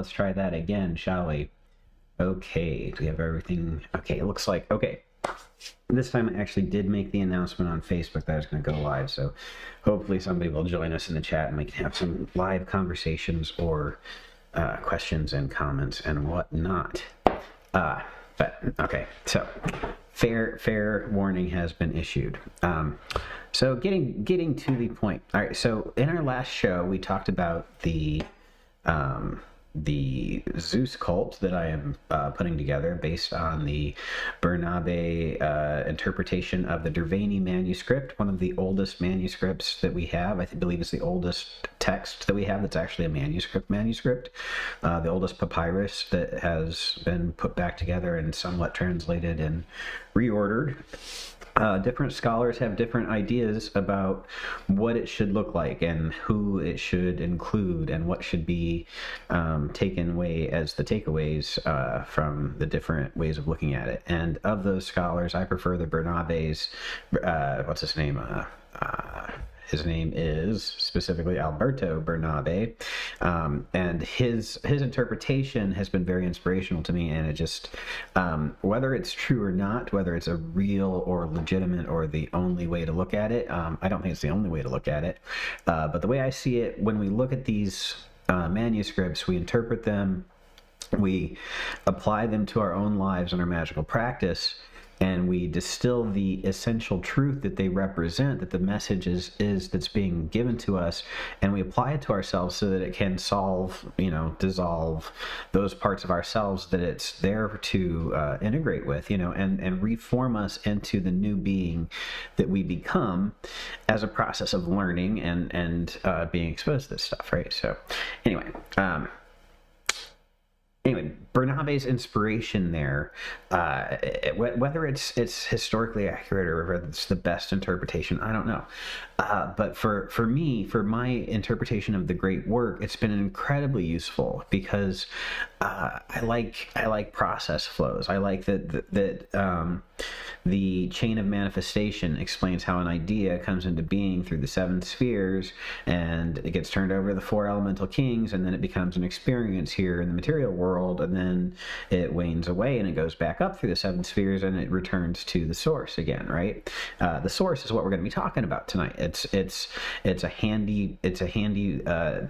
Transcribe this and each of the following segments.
let's try that again, shall we? Okay, do we have everything? Okay, it looks like, okay. This time I actually did make the announcement on Facebook that I was going to go live, so hopefully somebody will join us in the chat and we can have some live conversations or questions and comments and whatnot. But okay, so fair warning has been issued. So getting to the point. All right, so in our last show we talked about the Zeus Cult that I am putting together based on the Bernabe interpretation of the Derveni manuscript, one of the oldest manuscripts that we have. I believe it's the oldest text that we have that's actually a manuscript, the oldest papyrus that has been put back together and somewhat translated and reordered. Different scholars have different ideas about what it should look like and who it should include and what should be taken away as the takeaways from the different ways of looking at it. And of those scholars, I prefer the Bernabe's, what's his name? His name is specifically Alberto Bernabe, and his interpretation has been very inspirational to me. And it just, whether it's true or not, whether it's a real or legitimate or the only way to look at it, I don't think it's the only way to look at it. But the way I see it, when we look at these manuscripts, we interpret them, we apply them to our own lives and our magical practice, and we distill the essential truth that they represent, that the message is that's being given to us, and we apply it to ourselves so that it can dissolve those parts of ourselves that it's there to integrate with, and reform us into the new being that we become as a process of learning and being exposed to this stuff, right? So anyway, Bernabe's inspiration there, whether it's historically accurate or whether it's the best interpretation, I don't know. But for me, for my interpretation of the great work, it's been incredibly useful because I like process flows. I like that the chain of manifestation explains how an idea comes into being through the seven spheres, and it gets turned over to the four elemental kings, and then it becomes an experience here in the material world, and then it wanes away and it goes back up through the seven spheres and it returns to the source again, right? The source is what we're going to be talking about tonight. It's a handy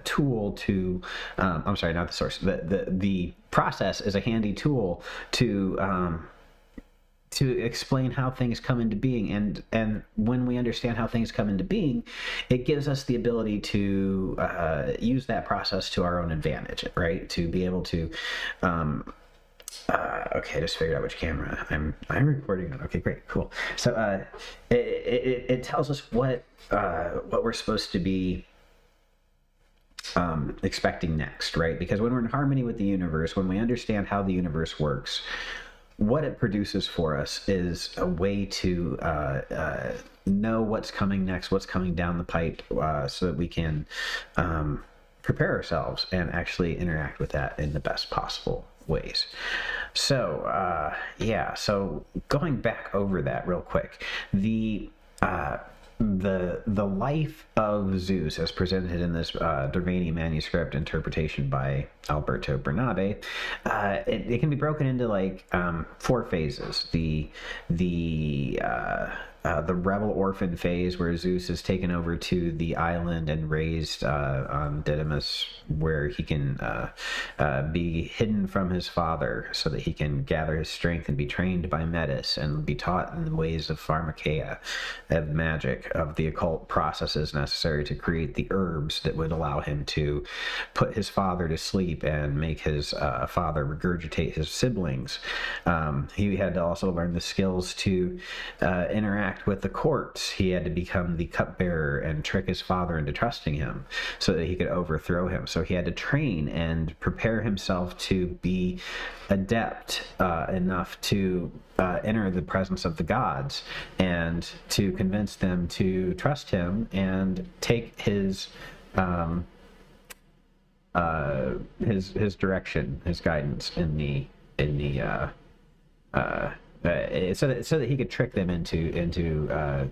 tool to I'm sorry, not the source. The process is a handy tool to explain how things come into being, and when we understand how things come into being, it gives us the ability to use that process to our own advantage, right? To be able to okay, I just figured out which camera I'm recording on. Okay, great, cool. So it tells us what we're supposed to be expecting next, right? Because when we're in harmony with the universe, when we understand how the universe works, what it produces for us is a way to know what's coming next, what's coming down the pipe, so that we can prepare ourselves and actually interact with that in the best possible ways. So so going back over that real quick, the life of Zeus as presented in this Derveni manuscript interpretation by Alberto Bernabe, it can be broken into like 4 phases. The rebel orphan phase, where Zeus is taken over to the island and raised on Didymus, where he can be hidden from his father so that he can gather his strength and be trained by Metis and be taught in the ways of pharmakeia, of magic, of the occult processes necessary to create the herbs that would allow him to put his father to sleep and make his father regurgitate his siblings. He had to also learn the skills to interact with the courts. He had to become the cupbearer and trick his father into trusting him so that he could overthrow him. So he had to train and prepare himself to be adept enough to enter the presence of the gods and to convince them to trust him and take his direction, his guidance so that he could trick them into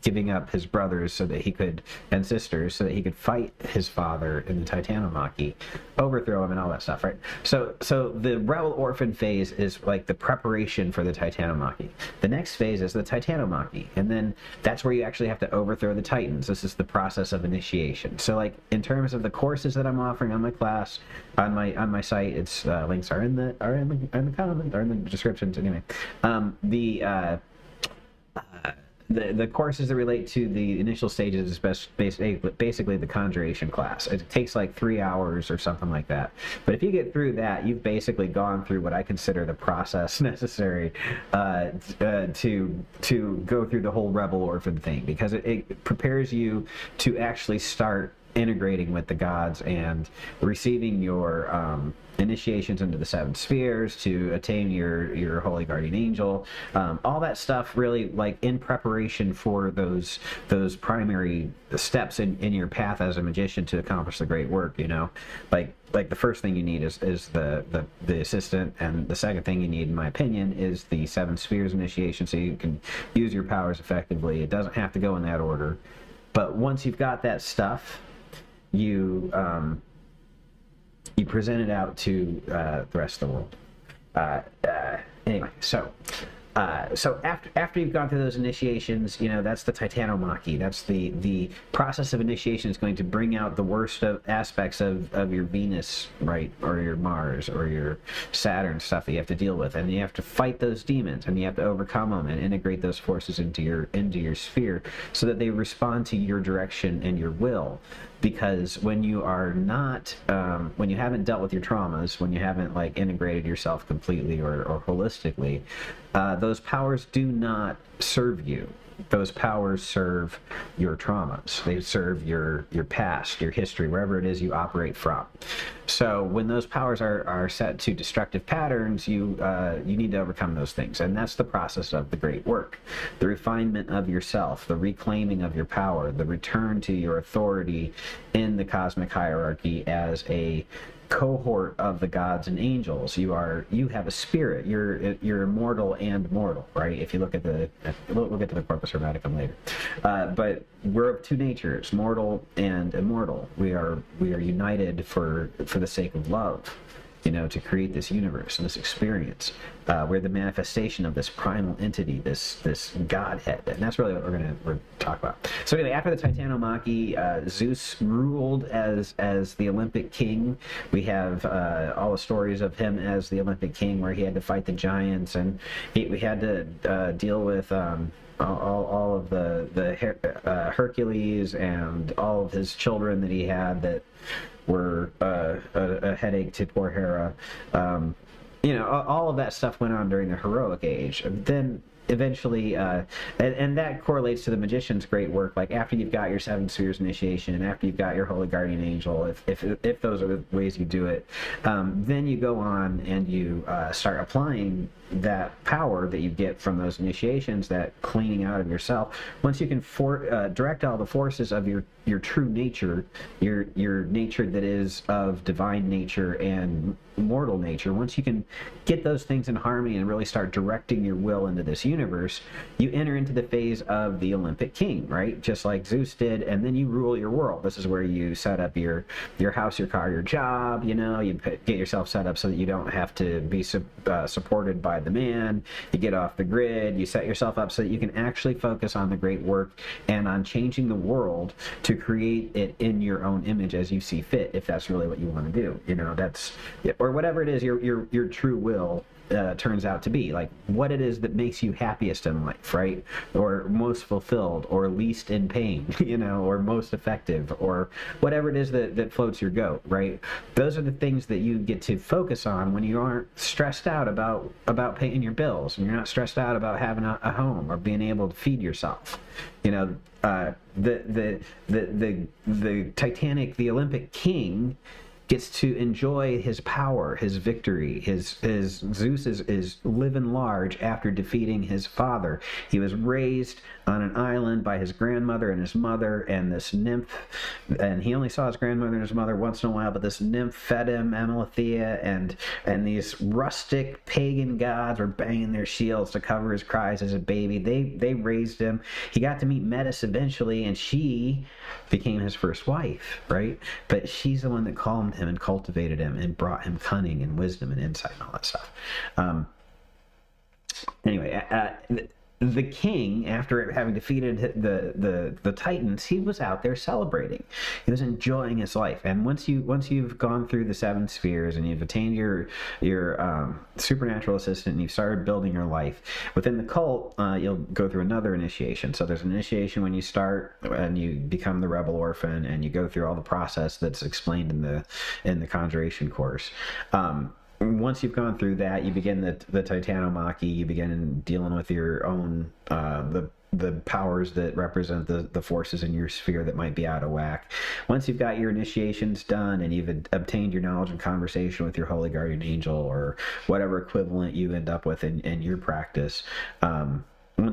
giving up his brothers so that he could, and sisters, so that he could fight his father in the Titanomachy, overthrow him and all that stuff, right? So the rebel orphan phase is like the preparation for the Titanomachy. The next phase is the Titanomachy, and then that's where you actually have to overthrow the Titans. This is the process of initiation. So like in terms of the courses that I'm offering on my class, on my site, it's links are in the comment or in the descriptions anyway. The courses that relate to the initial stages is basically the conjuration class. It takes like 3 hours or something like that. But if you get through that, you've basically gone through what I consider the process necessary to go through the whole rebel orphan thing, because it prepares you to actually start integrating with the gods and receiving your initiations into the 7 spheres to attain your holy guardian angel, all that stuff really like in preparation for those primary steps in your path as a magician to accomplish the great work. Like the first thing you need is the assistant, and the second thing you need, in my opinion, is the 7 spheres initiation, so you can use your powers effectively. It doesn't have to go in that order, but once you've got that stuff, you present it out to the rest of the world. Anyway, so after you've gone through those initiations, that's the Titanomachy. That's the process of initiation is going to bring out the worst aspects of your Venus, right, or your Mars or your Saturn stuff that you have to deal with, and you have to fight those demons, and you have to overcome them and integrate those forces into your sphere so that they respond to your direction and your will. Because when you are not, when you haven't dealt with your traumas, when you haven't like integrated yourself completely or holistically, those powers do not serve you. Those powers serve your traumas. They serve your past, your history, wherever it is you operate from. So when those powers are set to destructive patterns, you need to overcome those things, and that's the process of the great work, the refinement of yourself, the reclaiming of your power, the return to your authority in the cosmic hierarchy as a cohort of the gods and angels. You have a spirit. You're immortal and mortal, right? If you look at we'll get to the corpus hermeticum later, but we're of 2 natures, mortal and immortal. We are united for the sake of love, to create this universe and this experience. We're the manifestation of this primal entity, this Godhead, and that's really what we're going to talk about. So anyway, after the Titanomachy, Zeus ruled as the Olympic king. We have all the stories of him as the Olympic king, where he had to fight the giants, and we had to deal with all of the Hercules and all of his children that he had that were a headache to poor Hera. All of that stuff went on during the heroic age. Then eventually, and that correlates to the magician's great work. Like after you've got your 7 spheres initiation, and after you've got your holy guardian angel, if those are the ways you do it, then you go on and you start applying that power that you get from those initiations, that cleaning out of yourself. Once you can direct all the forces of your true nature, your nature that is of divine nature and mortal nature, once you can get those things in harmony and really start directing your will into this universe, you enter into the phase of the Olympic king, right? Just like Zeus did, and then you rule your world. This is where you set up your house, your car, your job, you get yourself set up so that you don't have to be supported by the man. You get off the grid, you set yourself up so that you can actually focus on the great work and on changing the world to create it in your own image as you see fit, if that's really what you want to do. That's, or whatever it is your true will turns out to be, like what it is that makes you happiest in life, right? Or most fulfilled, or least in pain, or most effective, or whatever it is that floats your goat, right? Those are the things that you get to focus on when you aren't stressed out about paying your bills, and you're not stressed out about having a home or being able to feed yourself. The Olympic king gets to enjoy his power, his victory. His Zeus is living large after defeating his father. He was raised on an island by his grandmother and his mother, and this nymph, and he only saw his grandmother and his mother once in a while, but this nymph fed him Amalthea, and these rustic pagan gods were banging their shields to cover his cries as a baby. They raised him. He got to meet Metis eventually, and she became his first wife, right? But she's the one that calmed him and cultivated him and brought him cunning and wisdom and insight and all that stuff. The king, after having defeated the Titans, he was out there celebrating. He was enjoying his life. And once you've gone through the 7 spheres and you've attained your supernatural assistant and you've started building your life within the cult, you'll go through another initiation. So there's an initiation when you start and you become the rebel orphan, and you go through all the process that's explained in the conjuration course. Once you've gone through that, you begin the Titanomachy. You begin dealing with your own the powers that represent the forces in your sphere that might be out of whack. Once you've got your initiations done and you've obtained your knowledge and conversation with your holy guardian angel or whatever equivalent you end up with in your practice,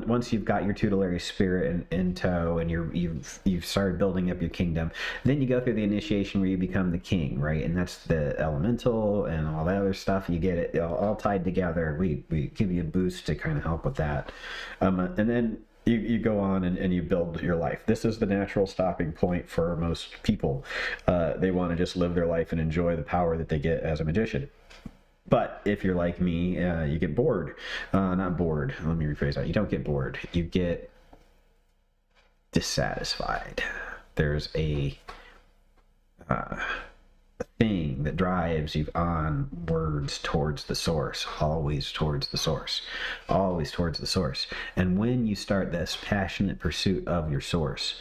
once you've got your tutelary spirit in tow and you've started building up your kingdom, then you go through the initiation where you become the king, right? And that's the elemental and all that other stuff. You get it all tied together. We give you a boost to kind of help with that. And then you go on and you build your life. This is the natural stopping point for most people. They want to just live their life and enjoy the power that they get as a magician. But if you're like me, you get bored. Not bored. Let me rephrase that. You don't get bored. You get dissatisfied. There's a thing that drives you onwards towards the source, always towards the source, always towards the source. And when you start this passionate pursuit of your source,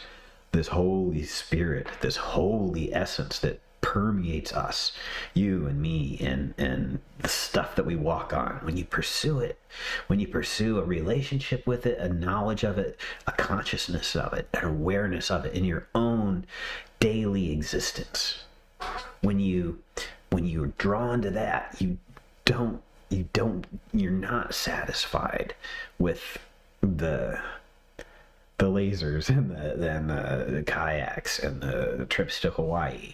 this Holy Spirit, this holy essence that permeates us, you and me, and the stuff that we walk on, when you pursue it, when you pursue a relationship with it, a knowledge of it, a consciousness of it, an awareness of it in your own daily existence, when you're drawn to that, you're not satisfied with the lasers and the kayaks and the trips to Hawaii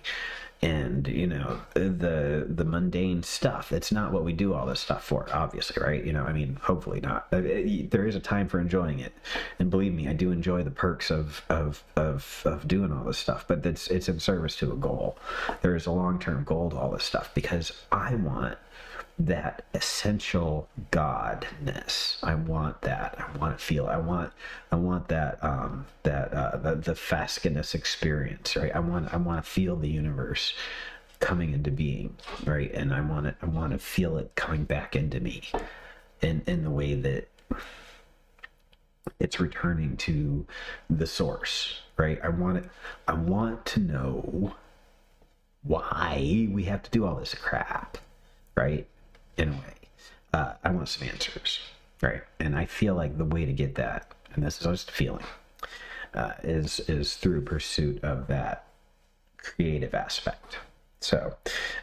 and the mundane stuff. It's not what we do all this stuff for, obviously, right? I mean, hopefully not. There is a time for enjoying it, and believe me, I do enjoy the perks of doing all this stuff, but it's in service to a goal. There is a long-term goal to all this stuff, because I want that essential godness. I want that. I want to feel. I want that the Fascinus experience, right? I want to feel the universe coming into being, right? And I want to feel it coming back into me in the way that it's returning to the source, right? I want to know why we have to do all this crap, right? In a way, I want some answers, right? And I feel like the way to get that, and this is just a feeling, is through pursuit of that creative aspect. So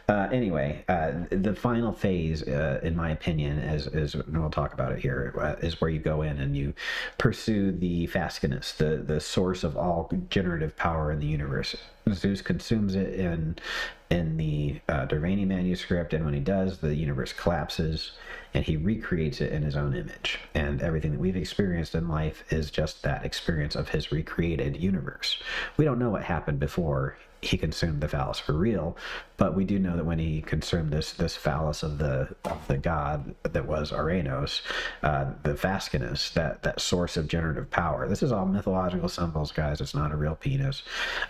anyway, the final phase, in my opinion, is and we'll talk about it here, is where you go in and you pursue the Fascinus, the source of all generative power in the universe. Zeus consumes it in the Derveni manuscript, and when he does, the universe collapses, and he recreates it in his own image. And everything that we've experienced in life is just that experience of his recreated universe. We don't know what happened before he consumed the phallus for real, but we do know that when he consumed this phallus of the god that was Uranus, the Fascinus, that source of generative power. This is all mythological symbols, guys. It's not a real penis.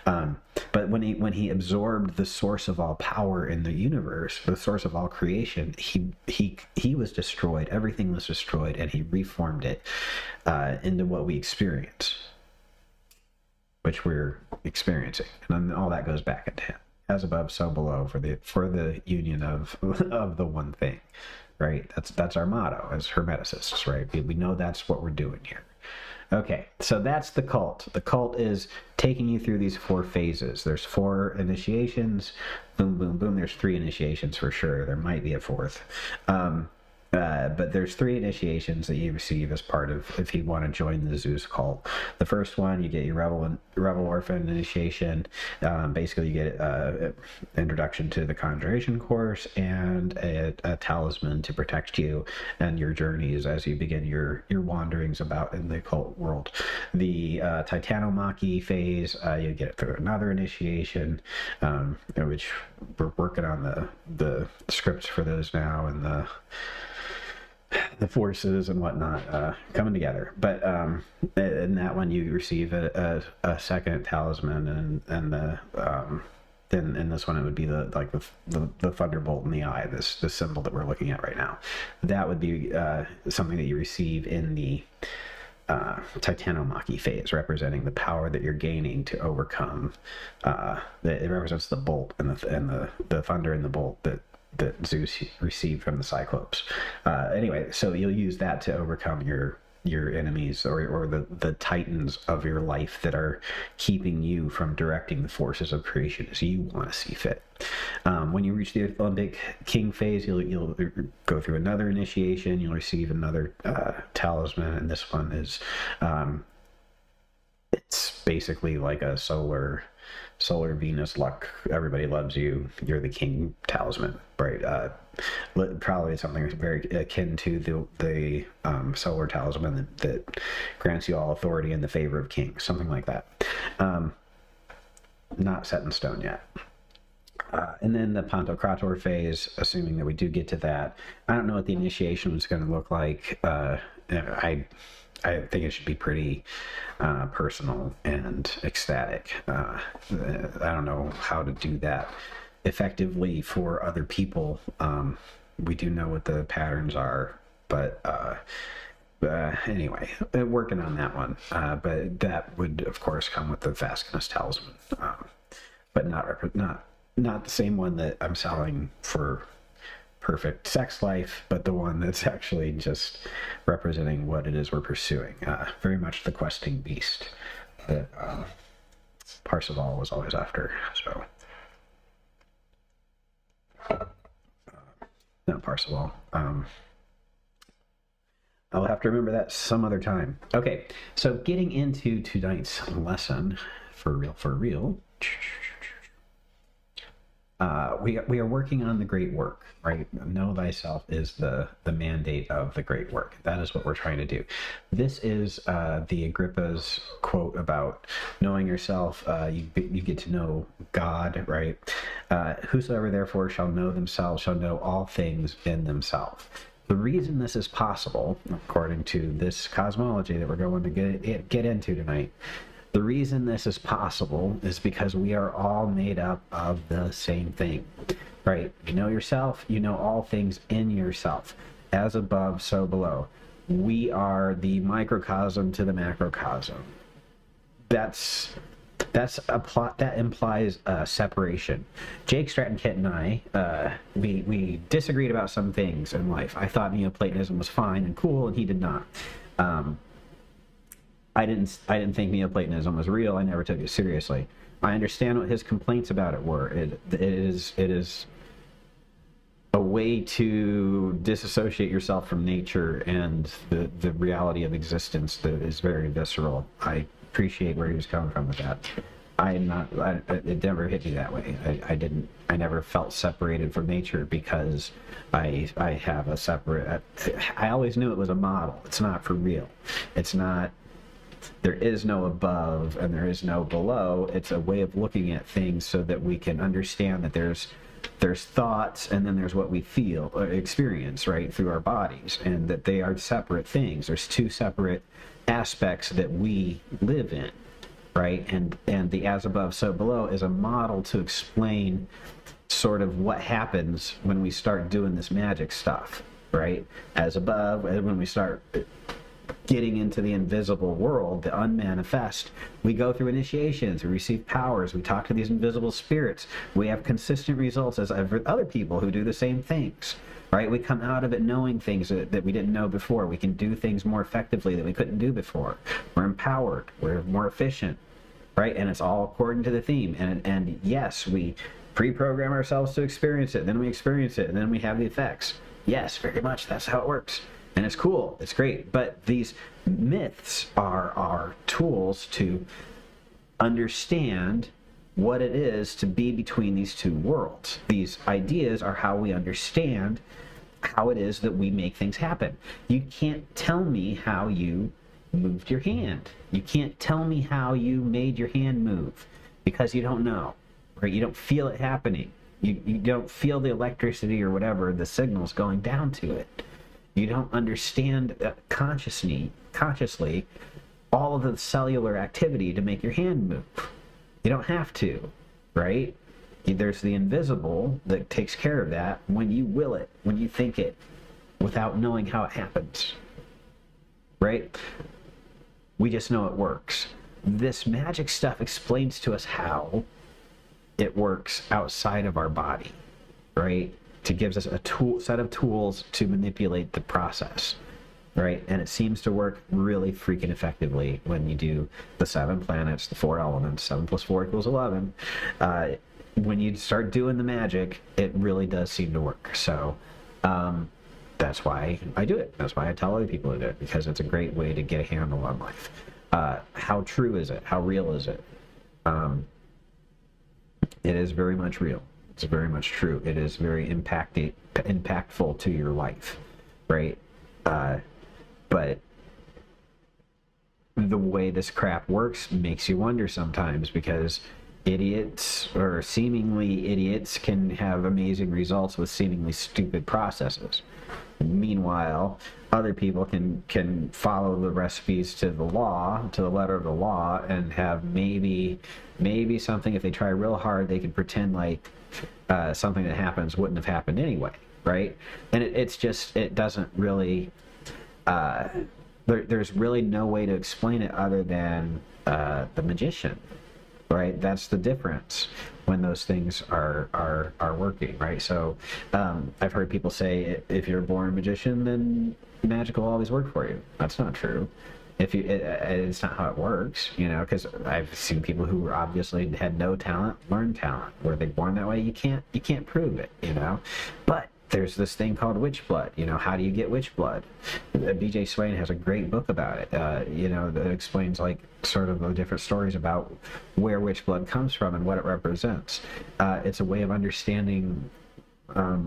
But when he absorbed the source of all power in the universe, the source of all creation, he was destroyed. Everything was destroyed, and he reformed it into what we experience, which we're experiencing, and then all that goes back into him. As above, so below, for the union of the one thing, right? That's our motto as Hermeticists, right? We know that's what we're doing here. Okay, so that's the cult. The cult is taking you through these 4 phases. There's 4 initiations. Boom, boom, boom. There's 3 initiations for sure. There might be a 4th. But there's 3 initiations that you receive as part of if you want to join the Zeus cult. The first one, you get your Rebel Orphan initiation. Basically, you get introduction to the Conjuration course and a talisman to protect you and your journeys as you begin your wanderings about in the occult world. The Titanomachy phase, you get it through another initiation, which we're working on the scripts for those now, and the forces and whatnot coming together. But in that one you receive a second talisman, and then in this one it would be the thunderbolt in the eye, this symbol that we're looking at right now. That would be something that you receive in the Titanomachy phase, representing the power that you're gaining to overcome. It represents the bolt and the thunder and the bolt that Zeus received from the Cyclops. Anyway, so you'll use that to overcome your enemies or the titans of your life that are keeping you from directing the forces of creation as you want to see fit. When you reach the Olympic King phase, you'll go through another initiation. You'll receive another talisman, and this one is it's basically like a solar Venus luck. Everybody loves you. You're the king talisman, right? Probably something very akin to the solar talisman that grants you all authority in the favor of kings, something like that. Not set in stone yet. And then the Pantocrator phase, assuming that we do get to that. I don't know what the initiation is going to look like. I think it should be pretty personal and ecstatic. I don't know how to do that effectively for other people. We do know what the patterns are, but anyway, working on that one. But that would, of course, come with the Fascinus talisman, but not the same one that I'm selling for perfect sex life, but the one that's actually just representing what it is we're pursuing. Very much the questing beast that Parseval was always after. So, not Parseval. I'll have to remember that some other time. Okay, so getting into tonight's lesson, for real. We are working on the great work, right? Know thyself is the mandate of the great work. That is what we're trying to do. This is the Agrippa's quote about knowing yourself. You get to know God, right? Whosoever therefore shall know themselves shall know all things in themselves. The reason this is possible, according to this cosmology that we're going to get into tonight, the reason this is possible is because we are all made up of the same thing, right? You know yourself, you know all things in yourself. As above, so below. We are the microcosm to the macrocosm. That's a plot that implies separation. Jake Stratton-Kent and I, we disagreed about some things in life. I thought Neoplatonism was fine and cool, and he did not. I didn't think Neoplatonism was real. I never took it seriously. I understand what his complaints about it were. It is a way to disassociate yourself from nature and the reality of existence that is very visceral. I appreciate where he was coming from with that. It never hit me that way. I never felt separated from nature because I have a separate. I always knew it was a model. It's not for real. It's not. There is no above and there is no below. It's a way of looking at things so that we can understand that there's thoughts and then there's what we feel or experience, right, through our bodies, and that they are separate things. There's 2 separate aspects that we live in, right? And the as above, so below is a model to explain sort of what happens when we start doing this magic stuff, right? As above, when we start getting into the invisible world, the unmanifest, we go through initiations, we receive powers, we talk to these invisible spirits, we have consistent results as other people who do the same things, right? We come out of it knowing things that we didn't know before. We can do things more effectively that we couldn't do before. We're empowered. We're more efficient, right? And it's all according to the theme. And yes, we pre-program ourselves to experience it, then we experience it, and then we have the effects. Yes, very much. That's how it works. And it's cool. It's great. But these myths are our tools to understand what it is to be between these two worlds. These ideas are how we understand how it is that we make things happen. You can't tell me how you moved your hand. You can't tell me how you made your hand move because you don't know, right? You don't feel it happening. You don't feel the electricity or whatever, the signals going down to it. You don't understand consciously all of the cellular activity to make your hand move. You don't have to, right? There's the invisible that takes care of that when you will it, when you think it, without knowing how it happens, right? We just know it works. This magic stuff explains to us how it works outside of our body, right? It gives us a set of tools to manipulate the process, right? And it seems to work really freaking effectively when you do the 7 planets, the 4 elements, 7 plus 4 equals 11. When you start doing the magic, it really does seem to work. So that's why I do it. That's why I tell other people to do it, because it's a great way to get a handle on life. How true is it? How real is it? It is very much real. It's very much true. It is very impactful to your life, right? But the way this crap works makes you wonder sometimes, because idiots or seemingly idiots can have amazing results with seemingly stupid processes. Meanwhile, other people can follow the recipes to the law, to the letter of the law, and have maybe something, if they try real hard, they can pretend like something that happens wouldn't have happened anyway, right? And it doesn't really, there's really no way to explain it other than the magician, right? That's the difference when those things are working, right? So I've heard people say, if you're born a magician, then magic will always work for you. That's not true. It's not how it works, because I've seen people who obviously had no talent learn talent. Were they born that way? You can't prove it, But there's this thing called witch blood. How do you get witch blood? B.J. Swain has a great book about it. That explains sort of the different stories about where witch blood comes from and what it represents. It's a way of understanding why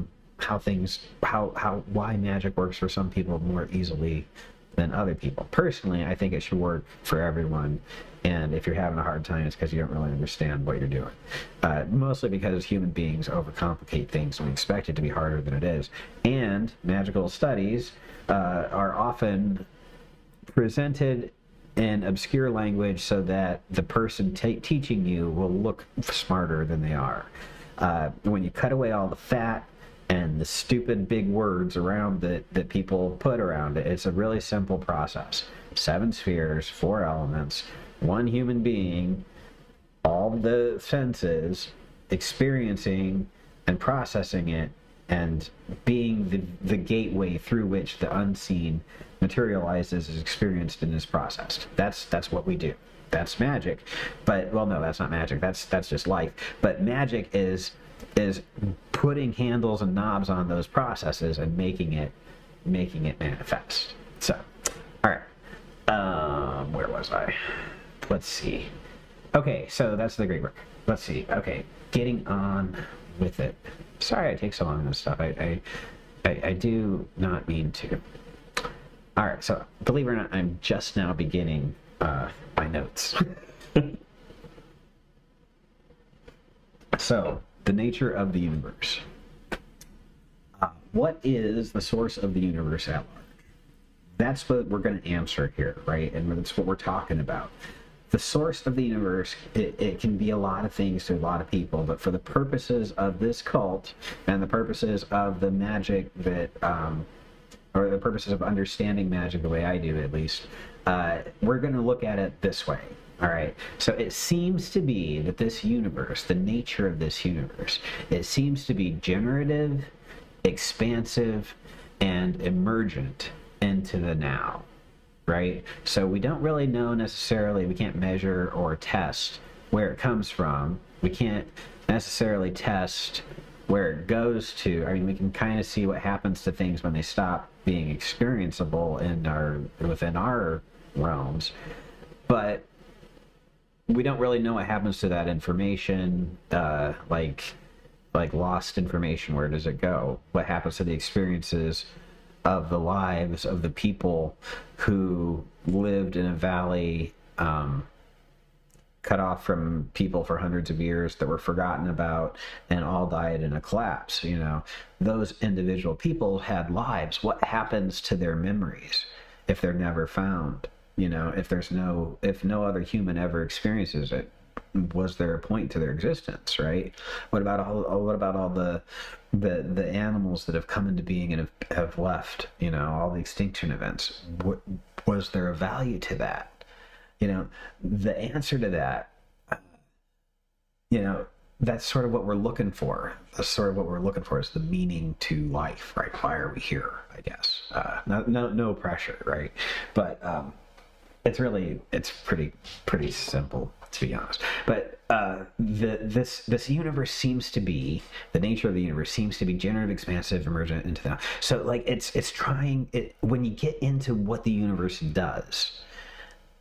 magic works for some people more easily than other people. Personally, I think it should work for everyone, and if you're having a hard time, it's because you don't really understand what you're doing. Mostly because human beings overcomplicate things and we expect it to be harder than it is. And magical studies are often presented in obscure language so that the person teaching you will look smarter than they are. When you cut away all the fat and the stupid big words around it that people put around it, it's a really simple process. 7 spheres, 4 elements, 1 human being, all the senses, experiencing and processing it, and being the gateway through which the unseen materializes, is experienced, and is processed. That's what we do. That's magic. But, well, no, that's not magic. That's just life. But magic is putting handles and knobs on those processes and making it manifest. So, all right. Where was I? Let's see. Okay, so that's the great work. Let's see. Okay, getting on with it. Sorry I take so long on this stuff. I do not mean to. All right, so believe it or not, I'm just now beginning my notes. So, the nature of the universe. What is the source of the universe at large? That's what we're going to answer here, right? And that's what we're talking about. The source of the universe, it can be a lot of things to a lot of people, but for the purposes of this cult and the purposes of the magic that, or the purposes of understanding magic the way I do at least, we're going to look at it this way. All right, so it seems to be that this universe, the nature of this universe, it seems to be generative expansive, and emergent into the now, right? So we don't really know necessarily, we can't measure or test where it comes from. We can't necessarily test where it goes to. I mean, we can kind of see what happens to things when they stop being experienceable within our realms, but we don't really know what happens to that information, like lost information. Where does it go? What happens to the experiences of the lives of the people who lived in a valley, cut off from people for hundreds of years, that were forgotten about and all died in a collapse? You know, those individual people had lives. What happens to their memories if they're never found? You know, if no other human ever experiences it, was there a point to their existence, right? What about all the animals that have come into being and have left? You know, all the extinction events. Was there a value to that? You know, the answer to that, you know, that's sort of what we're looking for. That's sort of what we're looking for, is the meaning to life, right? Why are we here? I guess. No pressure, right? But it's pretty simple, to be honest. But this universe seems to be, the nature of the universe seems to be generative, expansive, emergent into that. So like it's trying it. When you get into what the universe does,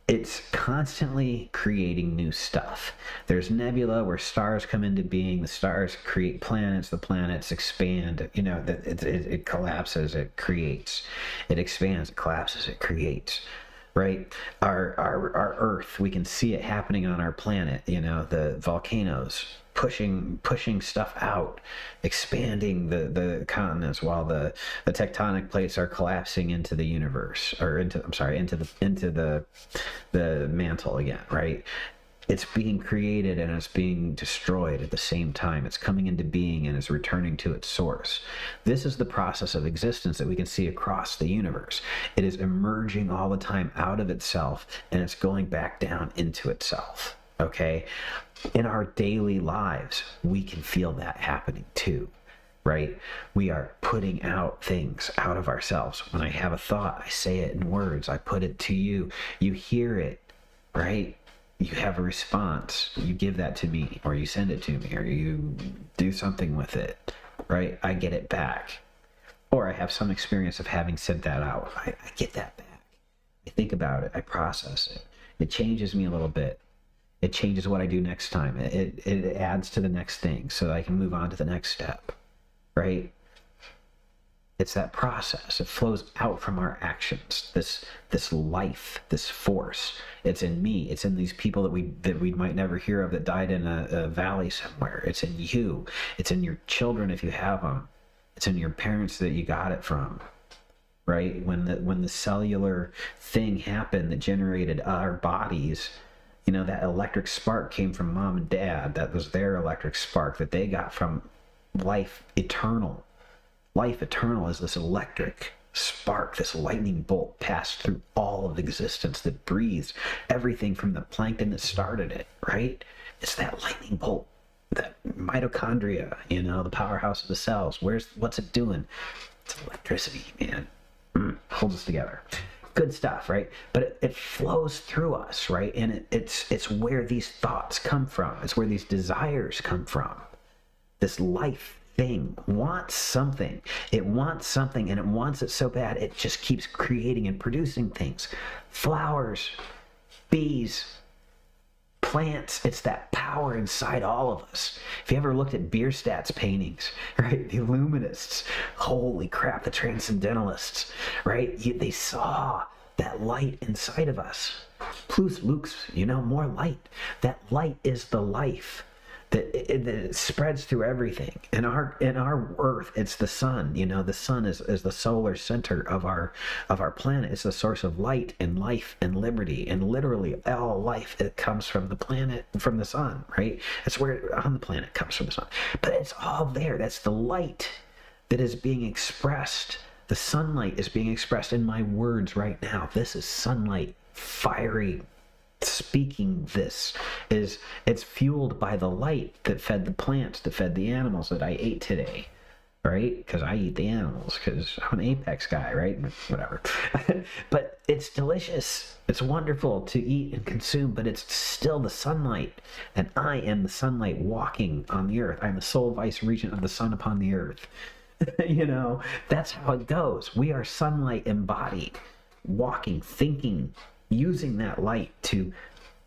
it's constantly creating new stuff. There's nebula where stars come into being. The stars create planets. The planets expand. You know, it collapses. It creates. It expands. It collapses. It creates. Right? Our Earth, we can see it happening on our planet. You know, the volcanoes pushing stuff out, expanding the continents, while the tectonic plates are collapsing into the universe, or into the mantle again, right? It's being created and it's being destroyed at the same time. It's coming into being and it's returning to its source. This is the process of existence that we can see across the universe. It is emerging all the time out of itself, and it's going back down into itself. Okay? In our daily lives, we can feel that happening too, right? We are putting out things out of ourselves. When I have a thought, I say it in words. I put it to you. You hear it, right? You have a response. You give that to me, or you send it to me, or you do something with it, right? I get it back. Or I have some experience of having sent that out. I get that back. I think about it. I process it. It changes me a little bit. It changes what I do next time. It adds to the next thing so that I can move on to the next step, right? It's that process. It flows out from our actions. This life, this force. It's in me. It's in these people that we might never hear of, that died in a valley somewhere. It's in you. It's in your children if you have them. It's in your parents that you got it from, right? When the cellular thing happened that generated our bodies. You know, that electric spark came from mom and dad. That was their electric spark that they got from life eternal. Life eternal is this electric spark, this lightning bolt passed through all of existence that breathes everything from the plankton that started it, right? It's that lightning bolt, that mitochondria, you know, the powerhouse of the cells. What's it doing? It's electricity, man. Holds us together. Good stuff, right? But it flows through us, right? And it's where these thoughts come from. It's where these desires come from. This life thing wants something. It wants something, and it wants it so bad, it just keeps creating and producing things. Flowers, bees, plants. It's that power inside all of us. If you ever looked at Bierstadt's paintings, right? The Illuminists, holy crap, the Transcendentalists, right? They saw that light inside of us. Plus lux, you know, more light. That light is the life that it spreads through everything. In our Earth, it's the sun. You know, the sun is the solar center of our planet. It's the source of light and life and liberty, and literally all life, it comes from the planet, from the sun, right? That's where on the planet comes from, the sun. But it's all there. That's the light that is being expressed. The sunlight is being expressed in my words right now. This is sunlight, fiery. Speaking this it's fueled by the light that fed the plants, that fed the animals that I ate today, right? Because I eat the animals, because I'm an apex guy, right? Whatever. But it's delicious. It's wonderful to eat and consume, but it's still the sunlight. And I am the sunlight walking on the earth. I'm the sole vice regent of the sun upon the earth. You know, that's how it goes. We are sunlight embodied, walking, thinking, using that light to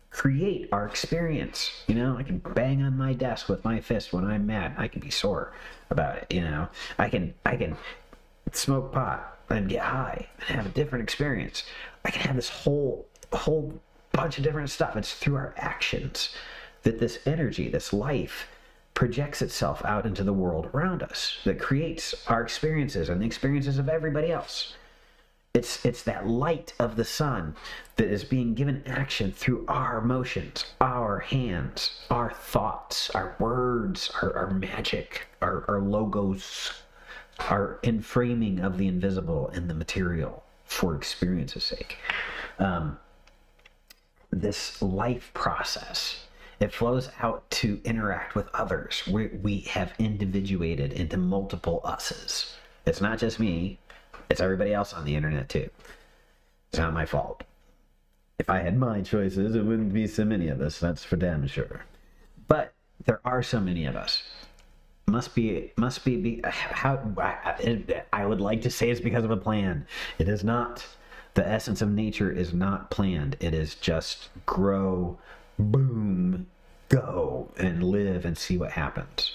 create our experience. You know, I can bang on my desk with my fist when I'm mad. I can be sore about it. You know, I can smoke pot and get high and have a different experience. I can have this whole bunch of different stuff. It's through our actions that this energy, this life, projects itself out into the world around us, that creates our experiences and the experiences of everybody else. It's that light of the sun that is being given action through our emotions, our hands, our thoughts, our words, our magic, our logos, our inframing of the invisible and the material for experience's sake. This life process, it flows out to interact with others. We have individuated into multiple us's. It's not just me. It's everybody else on the internet too. It's not my fault. If I had my choices, it wouldn't be so many of us. That's for damn sure. But there are so many of us. Must be how I would like to say it's because of a plan. It is not. The essence of nature is not planned. It is just grow, boom, go, and live and see what happens.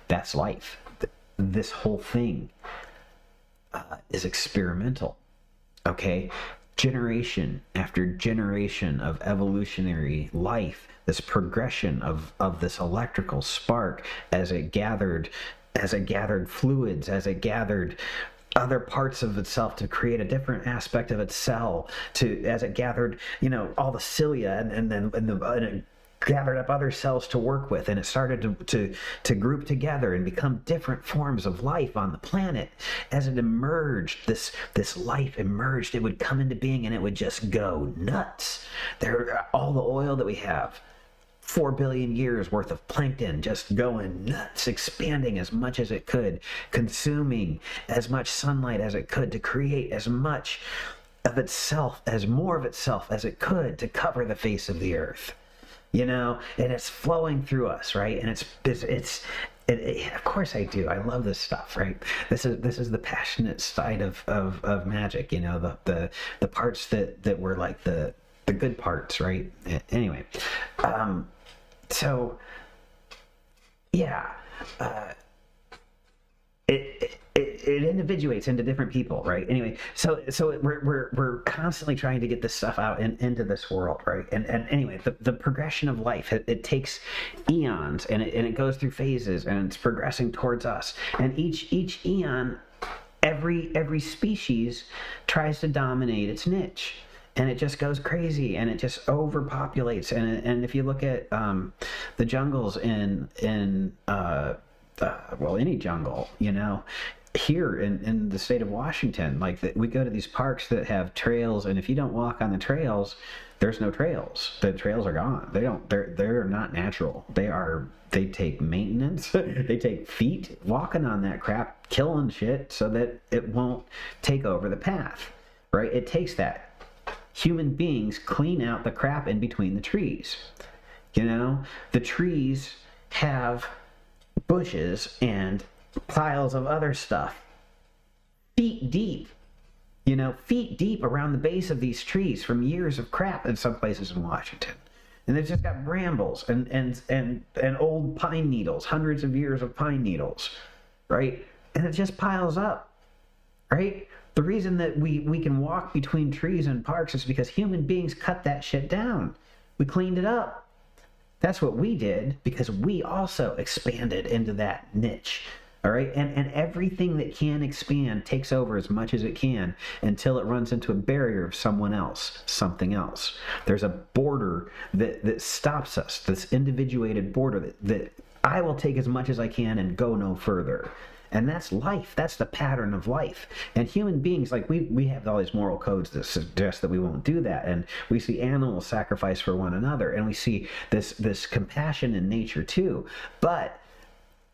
That's life. This whole thing is experimental. Okay? Generation after generation of evolutionary life, this progression of this electrical spark as it gathered fluids, as it gathered other parts of itself to create a different aspect of its cell, as it gathered, all the cilia and it gathered up other cells to work with, and it started to group together and become different forms of life on the planet. As it emerged, this life emerged, it would come into being and it would just go nuts. All the oil that we have, 4 billion years worth of plankton just going nuts, expanding as much as it could, consuming as much sunlight as it could to create as much of itself, more of itself as it could to cover the face of the earth. And it's flowing through us, right? And it's of course I do. I love this stuff, right? This is the passionate side of magic, the parts that were like the good parts, right? Anyway, so yeah, it individuates into different people, right? Anyway, so we're constantly trying to get this stuff out and into this world, right? And anyway, the progression of life, it takes eons, and it goes through phases, and it's progressing towards us. And each eon, every species tries to dominate its niche. And it just goes crazy, and it just overpopulates. And if you look at the jungles in any jungle, here in the state of Washington, we go to these parks that have trails, and if you don't walk on the trails, there's no trails. The trails are gone. They're not natural. They take maintenance. They take feet walking on that crap, killing shit so that it won't take over the path, right? It takes that. Human beings clean out the crap in between the trees. The trees have bushes and piles of other stuff feet deep around the base of these trees from years of crap in some places in Washington. And they've just got brambles and old pine needles, hundreds of years of pine needles, right? And it just piles up, right? The reason that we can walk between trees and parks is because human beings cut that shit down. We cleaned it up. That's what we did, because we also expanded into that niche. All right. And everything that can expand takes over as much as it can until it runs into a barrier of something else. There's a border that stops us, this individuated border that I will take as much as I can and go no further. And that's life. That's the pattern of life. And human beings, we have all these moral codes that suggest that we won't do that. And we see animals sacrifice for one another. And we see this compassion in nature too. But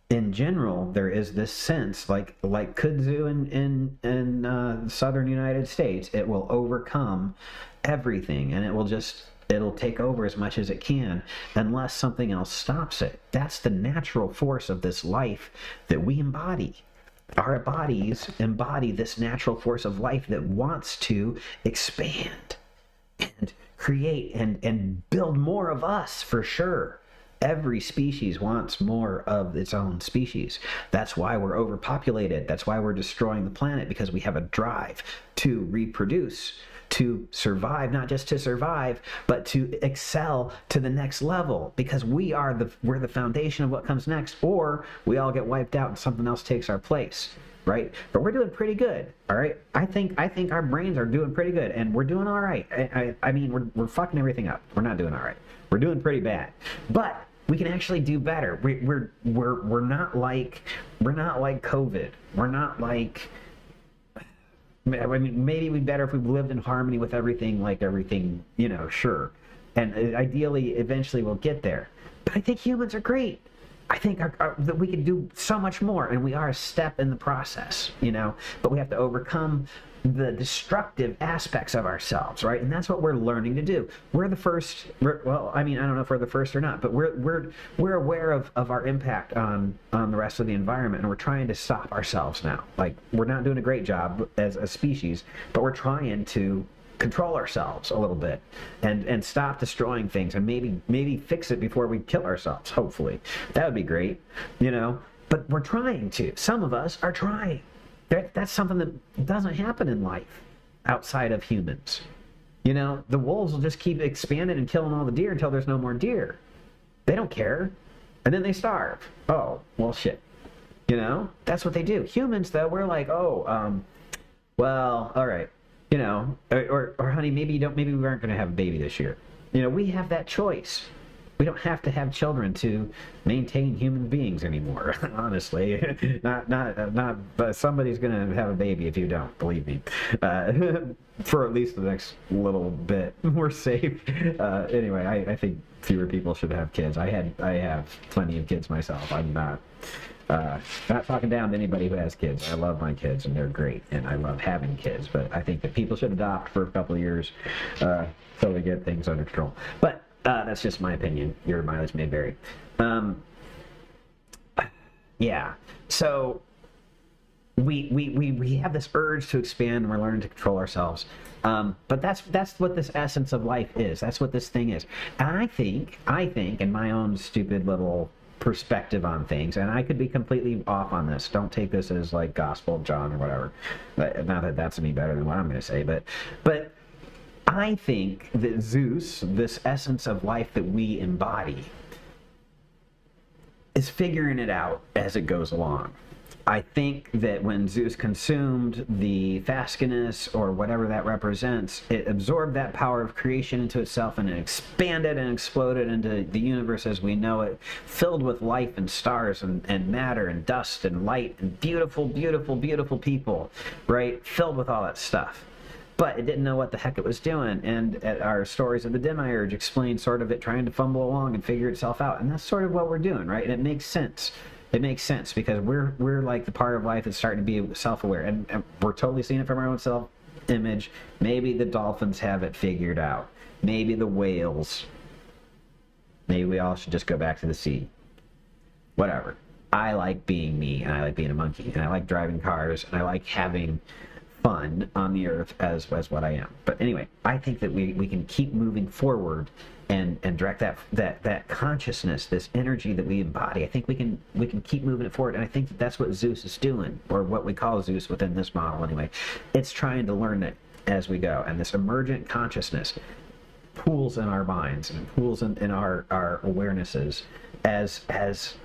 in general, there is this sense, like kudzu in southern United States, it will overcome everything, and it'll take over as much as it can unless something else stops it. That's the natural force of this life that we embody. Our bodies embody this natural force of life that wants to expand and create and build more of us, for sure. Every species wants more of its own species. That's why we're overpopulated. That's why we're destroying the planet, because we have a drive to reproduce, to survive, not just to survive, but to excel to the next level, because we're the foundation of what comes next, or we all get wiped out and something else takes our place. Right? But we're doing pretty good. All right. I think our brains are doing pretty good, and we're doing all right. I mean, we're fucking everything up. We're not doing all right. We're doing pretty bad. But we can actually do better. We're not like COVID. We're not like. I mean, maybe we'd be better if we lived in harmony with everything, sure. And ideally, eventually we'll get there. But I think humans are great. I think that we can do so much more, and we are a step in the process, but we have to overcome the destructive aspects of ourselves, right? And that's what we're learning to do. We're the first, well, I mean, I don't know if we're the first or not, but we're aware of our impact on the rest of the environment, and we're trying to stop ourselves now. Like, we're not doing a great job as a species, but we're trying to control ourselves a little bit and stop destroying things, and maybe fix it before we kill ourselves. Hopefully that would be great, but we're trying to. Some of us are trying. That's something that doesn't happen in life outside of humans. The wolves will just keep expanding and killing all the deer until there's no more deer. They don't care, and then they starve. Oh, well, shit. That's what they do. Humans, though, we're like, well, all right. Or honey, maybe we aren't going to have a baby this year. We have that choice. We don't have to have children to maintain human beings anymore. Honestly, not. But somebody's going to have a baby if you don't. Believe me, for at least the next little bit, we're safe. Anyway, I think fewer people should have kids. I have plenty of kids myself. I'm not talking down to anybody who has kids. I love my kids, and they're great, and I love having kids. But I think that people should adopt for a couple of years so they get things under control. But that's just my opinion. Your mileage may vary. Yeah. So we have this urge to expand, and we're learning to control ourselves. But that's what this essence of life is. That's what this thing is. And I think in my own stupid little perspective on things, and I could be completely off on this. Don't take this as like Gospel of John or whatever. Not that that's any better than what I'm going to say, but I think that Zeus, this essence of life that we embody, is figuring it out as it goes along. I think that when Zeus consumed the Fascinus, or whatever that represents, it absorbed that power of creation into itself, and it expanded and exploded into the universe as we know it, filled with life and stars and matter and dust and light and beautiful, beautiful, beautiful people, right? Filled with all that stuff. But it didn't know what the heck it was doing, and our stories of the Demiurge explain sort of it trying to fumble along and figure itself out, and that's sort of what we're doing, right? And it makes sense. It makes sense because we're like the part of life that's starting to be self-aware, and we're totally seeing it from our own self-image. Maybe the dolphins have it figured out. Maybe the whales. Maybe we all should just go back to the sea. Whatever. I like being me, and I like being a monkey, and I like driving cars, and I like having fun on the earth as what I am. But anyway, I think that we can keep moving forward and direct that consciousness, this energy that we embody. I think we can keep moving it forward, and I think that's what Zeus is doing, or what we call Zeus within this model anyway. It's trying to learn it as we go, and this emergent consciousness pools in our minds and pools in our awarenesses as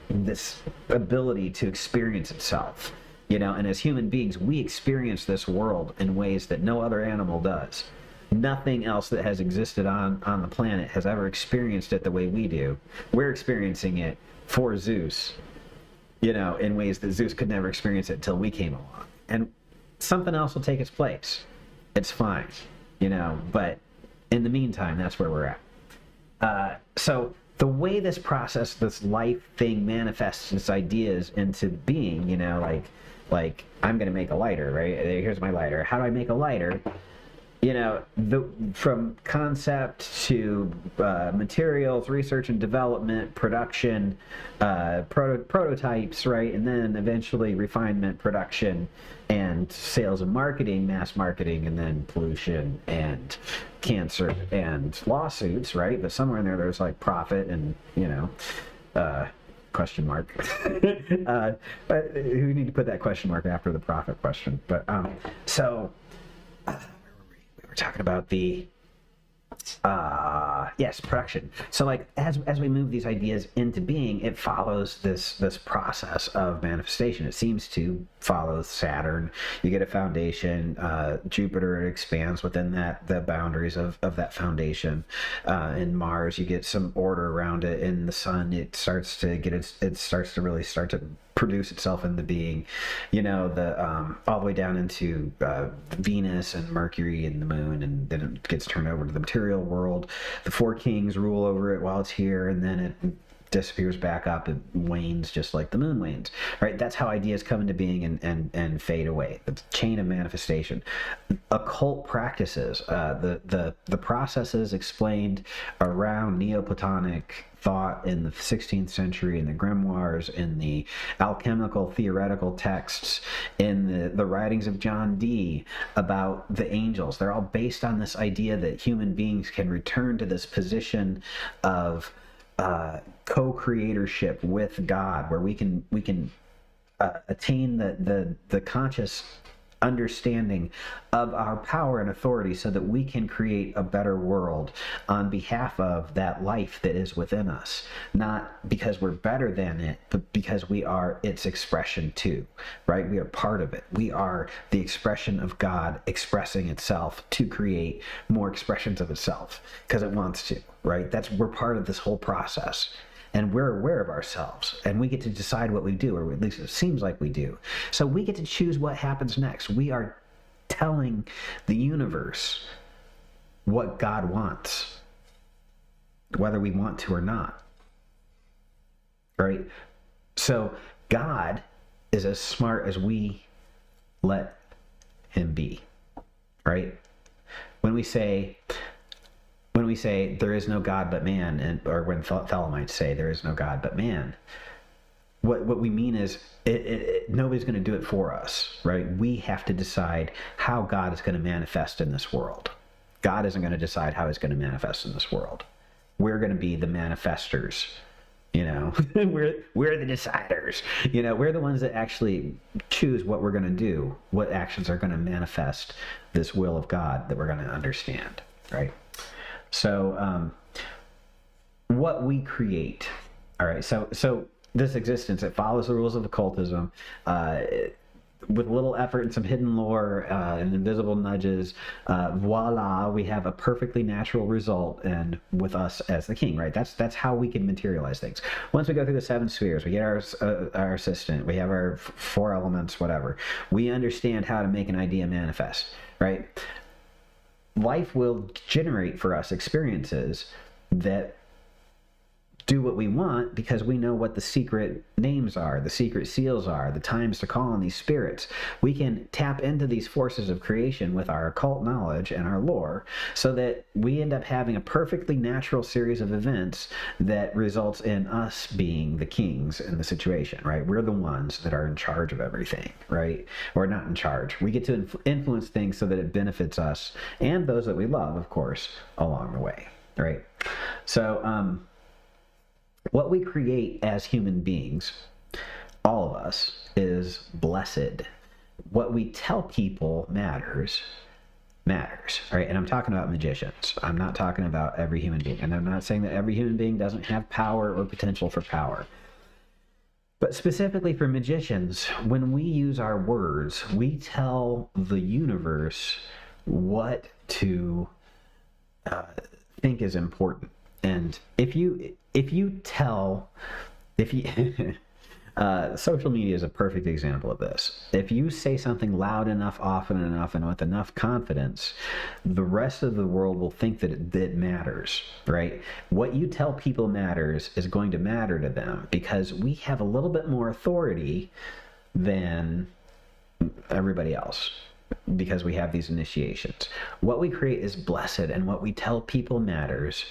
this ability to experience itself. And as human beings, we experience this world in ways that no other animal does. Nothing else that has existed on the planet has ever experienced it the way we do. We're experiencing it for Zeus, in ways that Zeus could never experience it until we came along. And something else will take its place. It's fine, but in the meantime, that's where we're at. So the way this process, this life thing manifests its ideas into being, like I'm going to make a lighter, right? Here's my lighter. How do I make a lighter? From concept to materials, research and development, production, prototypes, right? And then eventually refinement, production, and sales and marketing, mass marketing, and then pollution and cancer and lawsuits, right? But somewhere in there, there's like profit and, question mark. But we need to put that question mark after the profit question. But we're talking about the production. So like as we move these ideas into being, it follows this process of manifestation. It seems to follow Saturn. You get a foundation. Jupiter, it expands within the boundaries of that foundation. In Mars, you get some order around it. In the Sun, it starts to really start to produce itself into being, all the way down into Venus and Mercury and the Moon, and then it gets turned over to the material world. The four kings rule over it while it's here, and then it disappears back up. It wanes just like the moon wanes, right? That's how ideas come into being and fade away. The chain of manifestation. Occult practices, the processes explained around Neoplatonic thought in the 16th century, in the grimoires, in the alchemical theoretical texts, in the writings of John Dee about the angels. They're all based on this idea that human beings can return to this position of co-creatorship with God, where we can attain the conscious understanding of our power and authority so that we can create a better world on behalf of that life that is within us, not because we're better than it, but because we are its expression too, right? We are part of it. We are the expression of God expressing itself to create more expressions of itself because it wants to, right? We're part of this whole process. And we're aware of ourselves, and we get to decide what we do, or at least it seems like we do. So we get to choose what happens next. We are telling the universe what God wants, whether we want to or not, right? So God is as smart as we let him be, right? When we say there is no God but man, or when Thelemites say there is no God but man, what we mean is nobody's going to do it for us, right? We have to decide how God is going to manifest in this world. God isn't going to decide how he's going to manifest in this world. We're going to be the manifestors, we're the deciders, we're the ones that actually choose what we're going to do, what actions are going to manifest this will of God that we're going to understand, right? So what we create, all right, so this existence, it follows the rules of occultism with little effort and some hidden lore and invisible nudges. Voila, we have a perfectly natural result, and with us as the king, right? That's how we can materialize things. Once we go through the 7 spheres, we get our assistant, we have our 4 elements, whatever. We understand how to make an idea manifest, right? Life will generate for us experiences that do what we want because we know what the secret names are, the secret seals are, the times to call on these spirits. We can tap into these forces of creation with our occult knowledge and our lore so that we end up having a perfectly natural series of events that results in us being the kings in the situation, right? We're the ones that are in charge of everything, right? Or not in charge. We get to influence things so that it benefits us and those that we love, of course, along the way, right? So, what we create as human beings, all of us, is blessed. What we tell people matters, right? And I'm talking about magicians. I'm not talking about every human being. And I'm not saying that every human being doesn't have power or potential for power. But specifically for magicians, when we use our words, we tell the universe what to think is important. And if you Social media is a perfect example of this. If you say something loud enough, often enough, and with enough confidence, the rest of the world will think that it matters, right? What you tell people matters is going to matter to them because we have a little bit more authority than everybody else because we have these initiations. What we create is blessed, and what we tell people matters,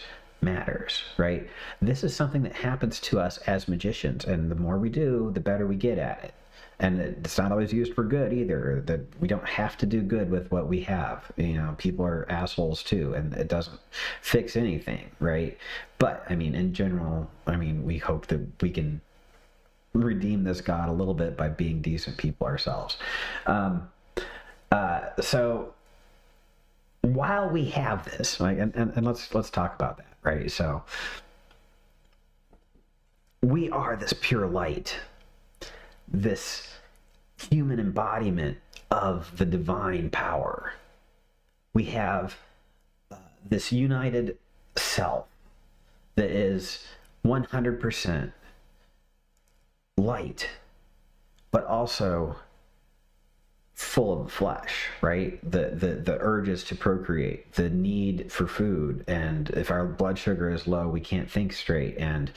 right? This is something that happens to us as magicians, and the more we do, the better we get at it. And it's not always used for good either. That we don't have to do good with what we have. You know, people are assholes too, and it doesn't fix anything, right? But I mean, in general, I mean, we hope that we can redeem this God a little bit by being decent people ourselves. So while we have this, like, and let's talk about that, right? So we are this pure light, this human embodiment of the divine power. We have this united self that is 100% light, but also full of flesh, right? The urges to procreate, the need for food, and if our blood sugar is low, we can't think straight, and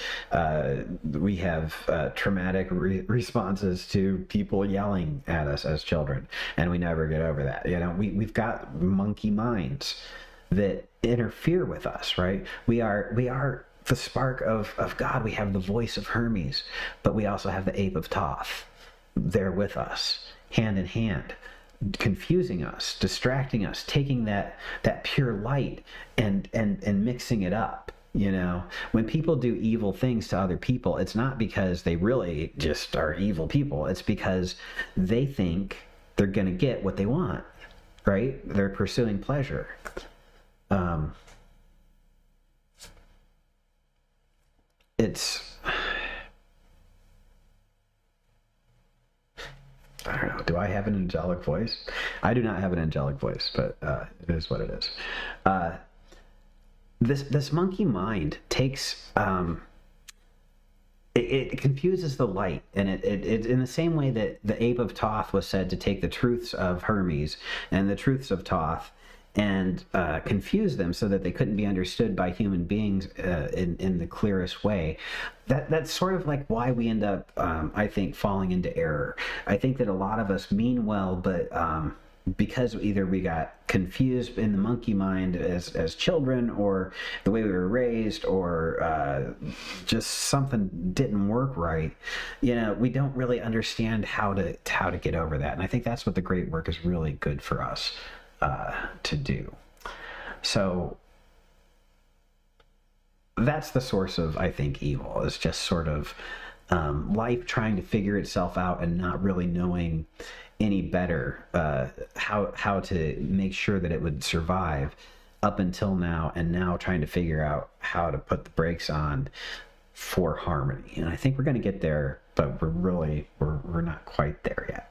we have traumatic responses to people yelling at us as children, and we never get over that. You know, we've got monkey minds that interfere with us, right? We are the spark of God. We have the voice of Hermes, but we also have the ape of Thoth there with us, hand in hand, confusing us, distracting us, taking that pure light and mixing it up. You know, when people do evil things to other people, it's not because they really just are evil people. It's because they think they're going to get what they want, right? They're pursuing pleasure. I don't know. Do I have an angelic voice? I do not have an angelic voice, but it is what it is. This monkey mind takes it confuses the light, and it in the same way that the ape of Thoth was said to take the truths of Hermes and the truths of Thoth and confuse them so that they couldn't be understood by human beings in the clearest way. That's sort of like why we end up, I think, falling into error. I think that a lot of us mean well, but because either we got confused in the monkey mind as children, or the way we were raised, or just something didn't work right, you know, we don't really understand how to get over that. And I think that's what the great work is really good for us to do. So that's the source of, I think, evil, is just sort of life trying to figure itself out and not really knowing any better how to make sure that it would survive up until now, and now trying to figure out how to put the brakes on for harmony. And I think we're going to get there, but we're not quite there yet.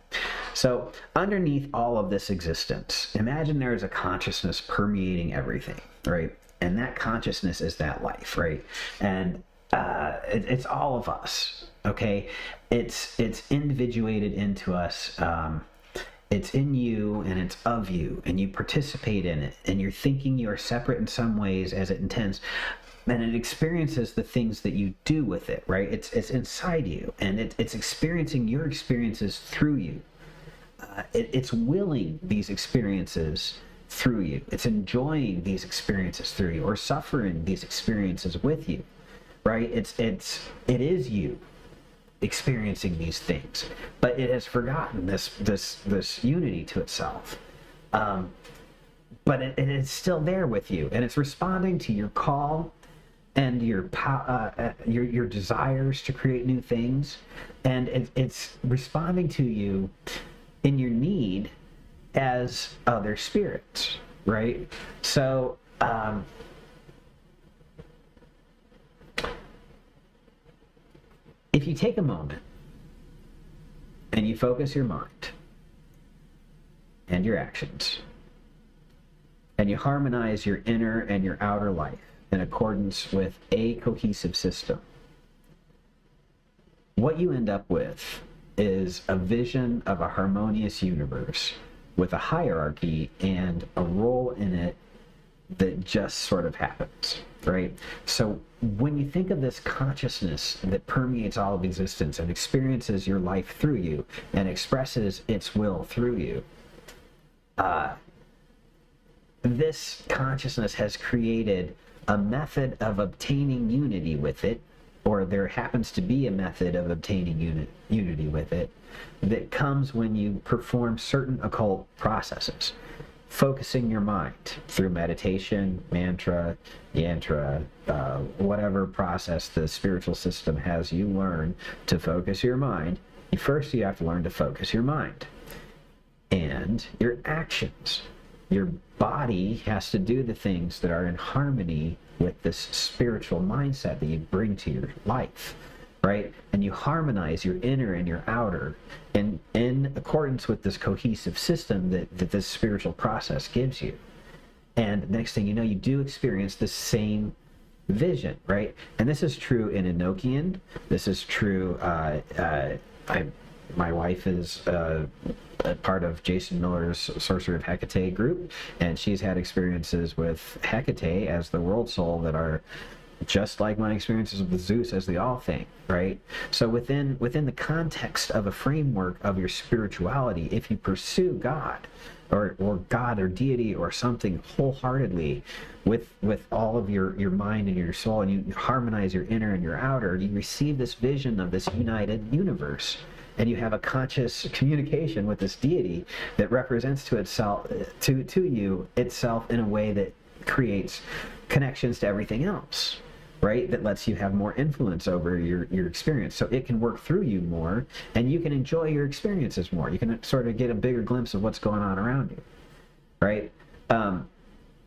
So underneath all of this existence, imagine there is a consciousness permeating everything, right? And that consciousness is that life, right? And it's all of us, okay? It's individuated into us. It's in you, and it's of you, and you participate in it, and you're thinking you are separate in some ways as it intends. And it experiences the things that you do with it, right? It's inside you, and it's experiencing your experiences through you. It's willing these experiences through you. It's enjoying these experiences through you, or suffering these experiences with you, right? It is you experiencing these things, but it has forgotten this unity to itself. But it is still there with you, and it's responding to your call and your desires to create new things, and it's responding to you in your need as other spirits, right? So if you take a moment and you focus your mind and your actions, and you harmonize your inner and your outer life in accordance with a cohesive system, what you end up with is a vision of a harmonious universe with a hierarchy and a role in it that just sort of happens, right? So when you think of this consciousness that permeates all of existence and experiences your life through you and expresses its will through you, this consciousness has created a method of obtaining unity with it, or there happens to be a method of obtaining unity with it that comes when you perform certain occult processes. Focusing your mind through meditation, mantra, yantra, whatever process the spiritual system has you learn to focus your mind. First, you have to learn to focus your mind and your actions. Your body has to do the things that are in harmony with this spiritual mindset that you bring to your life, right? And you harmonize your inner and your outer in accordance with this cohesive system that this spiritual process gives you. And next thing you know, you do experience the same vision, right? And this is true in Enochian. This is true, my wife is a part of Jason Miller's Sorcerer of Hecate group, and she's had experiences with Hecate as the world soul that are just like my experiences with Zeus as the all thing, right? So within the context of a framework of your spirituality, if you pursue God or God or deity or something wholeheartedly with all of your mind and your soul, and you harmonize your inner and your outer, you receive this vision of this united universe. And you have a conscious communication with this deity that represents to itself, to you itself in a way that creates connections to everything else, right? That lets you have more influence over your experience. So it can work through you more, and you can enjoy your experiences more. You can sort of get a bigger glimpse of what's going on around you, right?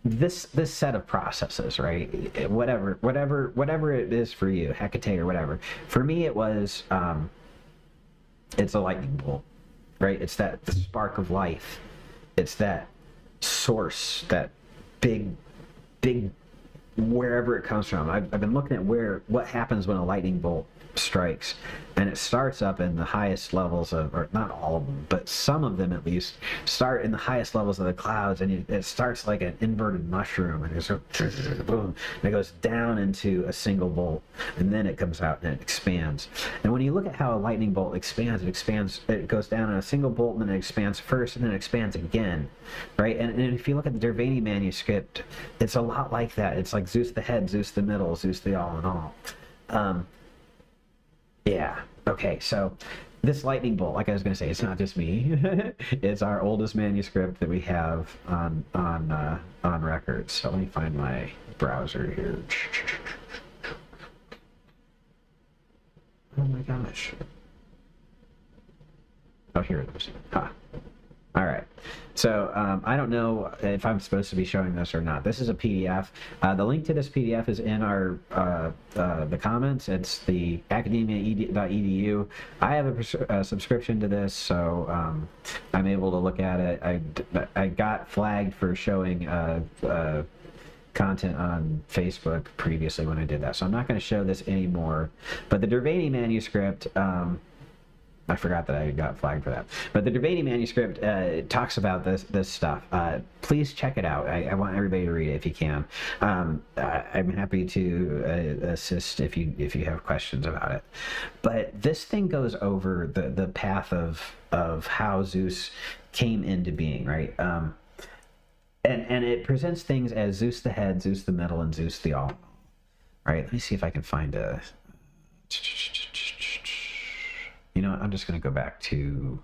This set of processes, right? Whatever it is for you, Hecate or whatever. For me, it was. It's a lightning bolt, right? It's the spark of life. It's that source, that big, wherever it comes from. I've been looking at what happens when a lightning bolt strikes, and it starts up in the highest levels of, or not all of them, but some of them at least, start in the highest levels of the clouds, and it starts like an inverted mushroom, and there's a boom, and it goes down into a single bolt, and then it comes out and it expands. And when you look at how a lightning bolt expands, it goes down in a single bolt, and then it expands first, and then it expands again, right? And if you look at the Derveni manuscript, it's a lot like that. It's like Zeus the Head, Zeus the Middle, Zeus the All in All. Yeah. Okay. So this lightning bolt, like I was going to say, it's not just me. It's our oldest manuscript that we have on record. So let me find my browser here. Oh my gosh. Oh, here it is. Huh. All right. So I don't know if I'm supposed to be showing this or not. This is a PDF. The link to this PDF is in our the comments. It's the academia.edu. I have a subscription to this, so I'm able to look at it. I got flagged for showing content on Facebook previously when I did that, so I'm not going to show this anymore. But the Derveni manuscript. I forgot that I got flagged for that. But the Derveni manuscript talks about this stuff. Please check it out. I want everybody to read it if you can. I'm happy to assist if you have questions about it. But this thing goes over the path of how Zeus came into being, right? And it presents things as Zeus the Head, Zeus the Middle, and Zeus the All. Right? Let me see if I can find a. You know what? I'm just going to go back to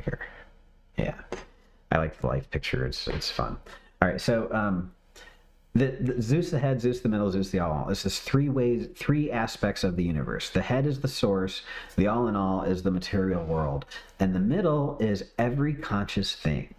here. Yeah, I like the life picture. It's fun. All right, so the Zeus the Head, Zeus the Middle, Zeus the All. This is three aspects of the universe. The head is the source. The all in all is the material world, and the middle is every conscious thing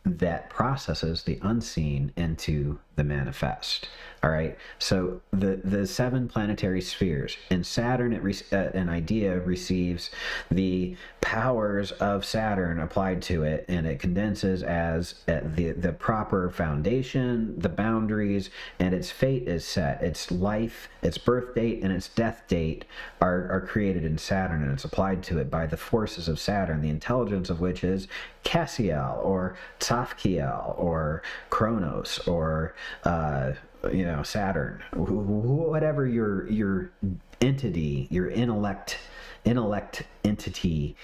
that processes the unseen into the manifest. All right. So the seven planetary spheres in Saturn, an idea receives the powers of Saturn applied to it, and it condenses as the proper foundation, the boundaries, and its fate is set. Its life, its birth date, and its death date are created in Saturn, and it's applied to it by the forces of Saturn, the intelligence of which is Kephale or Tzafkiel or Kronos or Saturn, whatever your entity, your intellect entity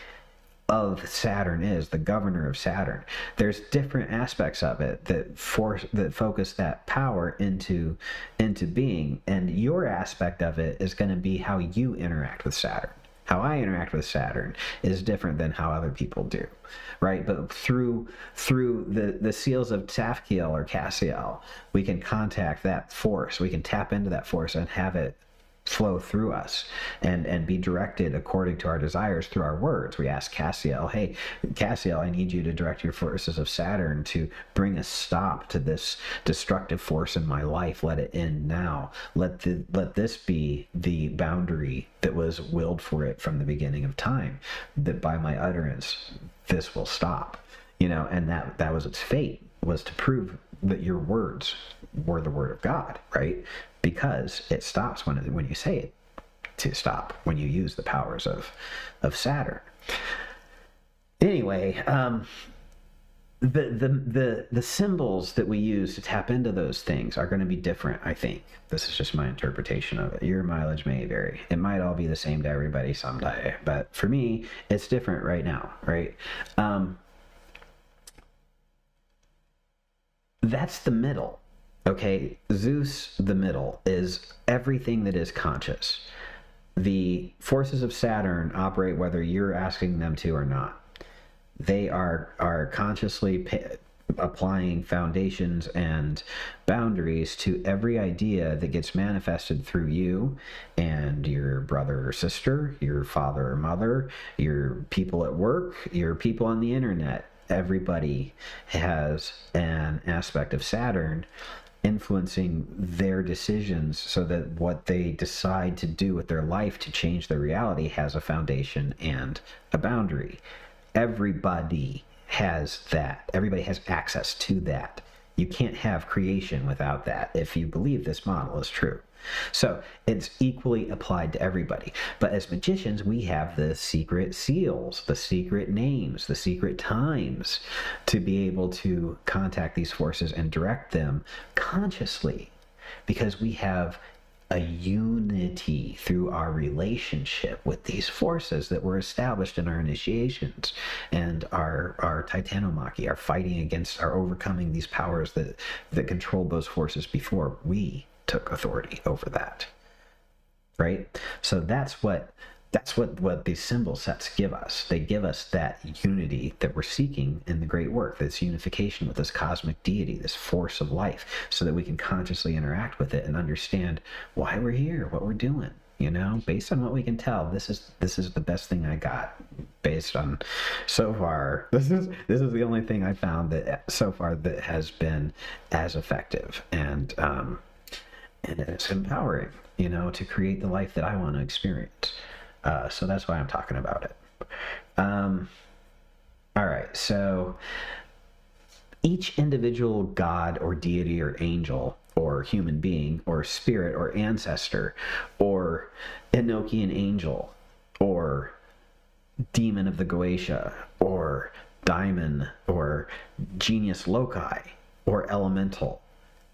of Saturn is, the governor of Saturn. There's different aspects of it that focus that power into being, and your aspect of it is going to be how you interact with Saturn. How I interact with Saturn is different than how other people do, right? But through the seals of Tzafkiel or Cassiel, we can contact that force. We can tap into that force and have it flow through us and be directed according to our desires through our words. We ask Cassiel, hey, Cassiel, I need you to direct your forces of Saturn to bring a stop to this destructive force in my life. Let it end now. Let this be the boundary that was willed for it from the beginning of time, that by my utterance, this will stop. And that was its fate, was to prove that your words were the word of God, right? Because it stops when you say it to stop, when you use the powers of Saturn. Anyway, the symbols that we use to tap into those things are going to be different, I think. This is just my interpretation of it. Your mileage may vary. It might all be the same to everybody someday, but for me, it's different right now, right? That's the middle. Okay, Zeus, the middle, is everything that is conscious. The forces of Saturn operate whether you're asking them to or not. They are consciously applying foundations and boundaries to every idea that gets manifested through you and your brother or sister, your father or mother, your people at work, your people on the internet. Everybody has an aspect of Saturn influencing their decisions, so that what they decide to do with their life to change their reality has a foundation and a boundary. Everybody has that. Everybody has access to that. You can't have creation without that, if you believe this model is true. So it's equally applied to everybody. But as magicians, we have the secret seals, the secret names, the secret times to be able to contact these forces and direct them consciously, because we have a unity through our relationship with these forces that were established in our initiations and our titanomachy, our fighting against, our overcoming these powers that controlled those forces before we took authority over that, right? So that's what these symbol sets give us. They give us that unity that we're seeking in the great work, this unification with this cosmic deity, this force of life, so that we can consciously interact with it and understand why we're here, what we're doing. Based on what we can tell, this is the best thing I got. Based on so far, this is the only thing I found that so far that has been as effective and it's empowering, to create the life that I want to experience. So that's why I'm talking about it. All right, so each individual god or deity or angel or human being or spirit or ancestor or Enochian angel or demon of the Goetia or daimon or genius loci or elemental,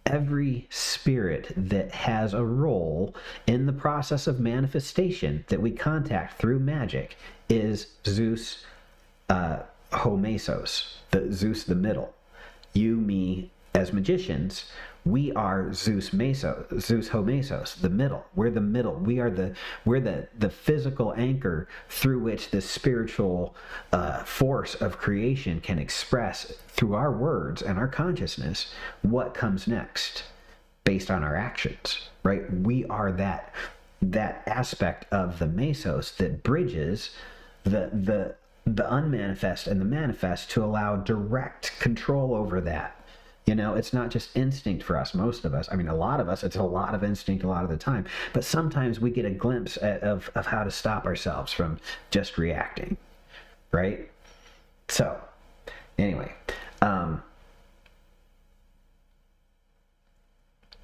every spirit that has a role in the process of manifestation that we contact through magic is Zeus Homesos, the Zeus the middle. You, me, as magicians, we are Zeus Homesos, the middle. We're the middle. We're the physical anchor through which the spiritual force of creation can express through our words and our consciousness what comes next based on our actions, right? We are that aspect of the mesos that bridges the unmanifest and the manifest to allow direct control over that You know, it's not just instinct for us, most of us. I mean, a lot of us, it's a lot of instinct a lot of the time. But sometimes we get a glimpse of how to stop ourselves from just reacting, right? So, anyway,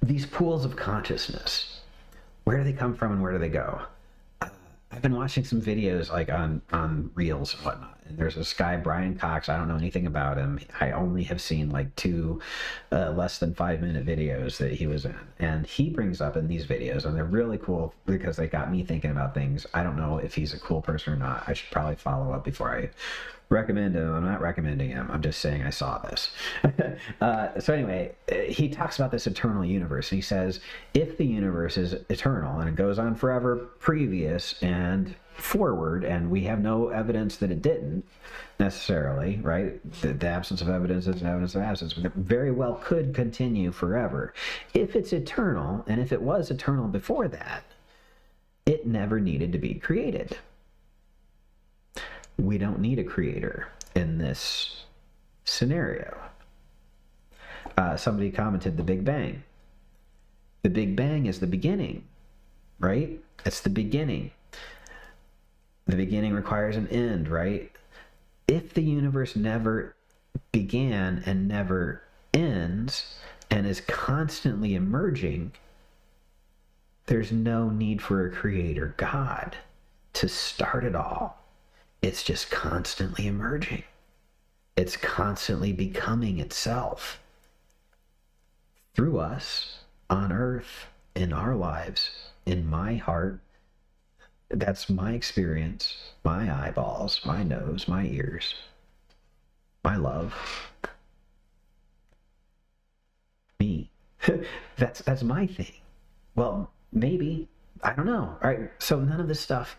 these pools of consciousness, where do they come from and where do they go? I've been watching some videos like on Reels and whatnot, and there's this guy, Brian Cox. I don't know anything about him. I only have seen like two less than 5-minute videos that he was in, and he brings up in these videos, and they're really cool because they got me thinking about things. I don't know if he's a cool person or not. I should probably follow up before I recommend him. I'm not recommending him. I'm just saying I saw this. So anyway, he talks about this eternal universe. And he says, if the universe is eternal and it goes on forever previous and forward, and we have no evidence that it didn't necessarily, right? The absence of evidence is an evidence of absence. But it very well could continue forever. If it's eternal, and if it was eternal before that, it never needed to be created. We don't need a creator in this scenario. Somebody commented the Big Bang. The Big Bang is the beginning, right? It's the beginning. The beginning requires an end, right? If the universe never began and never ends and is constantly emerging, there's no need for a creator God to start it all. It's just constantly emerging. It's constantly becoming itself through us on earth, in our lives, in my heart. That's my experience, my eyeballs, my nose, my ears, my love, me. That's my thing. Well, maybe, I don't know. All right, so none of this stuff.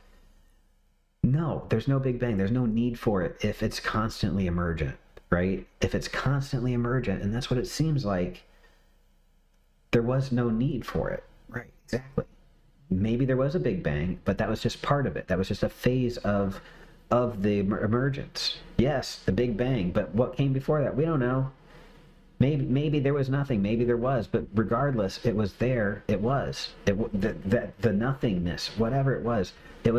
No, there's no Big Bang. There's no need for it if it's constantly emergent, right? If it's constantly emergent, and that's what it seems like, there was no need for it. Right, exactly. Maybe there was a Big Bang, but that was just part of it. That was just a phase of the emergence. Yes, the Big Bang, but what came before that? We don't know. Maybe there was nothing. Maybe there was, but regardless, it was there. It was the nothingness, whatever it was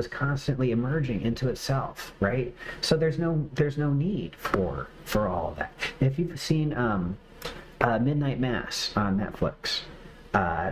constantly emerging into itself, right? So there's no need for all of that. If you've seen Midnight Mass on Netflix,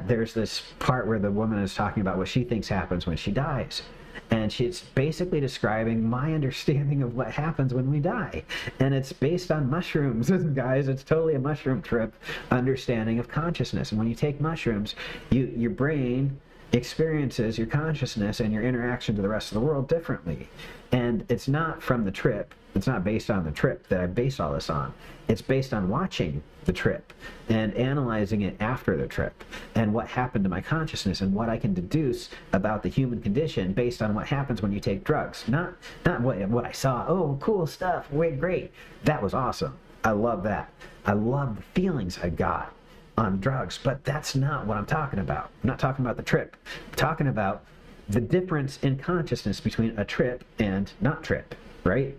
there's this part where the woman is talking about what she thinks happens when she dies. And she's basically describing my understanding of what happens when we die. And it's based on mushrooms, guys. It's totally a mushroom trip understanding of consciousness. And when you take mushrooms, your brain experiences your consciousness and your interaction to the rest of the world differently. And it's not from the trip. It's not based on the trip that I base all this on. It's based on watching the trip and analyzing it after the trip and what happened to my consciousness and what I can deduce about the human condition based on what happens when you take drugs. Not what I saw. Oh, cool stuff. Wait, great. That was awesome. I love that. I love the feelings I got on drugs, but that's not what I'm talking about. I'm not talking about the trip. I'm talking about the difference in consciousness between a trip and not trip, right?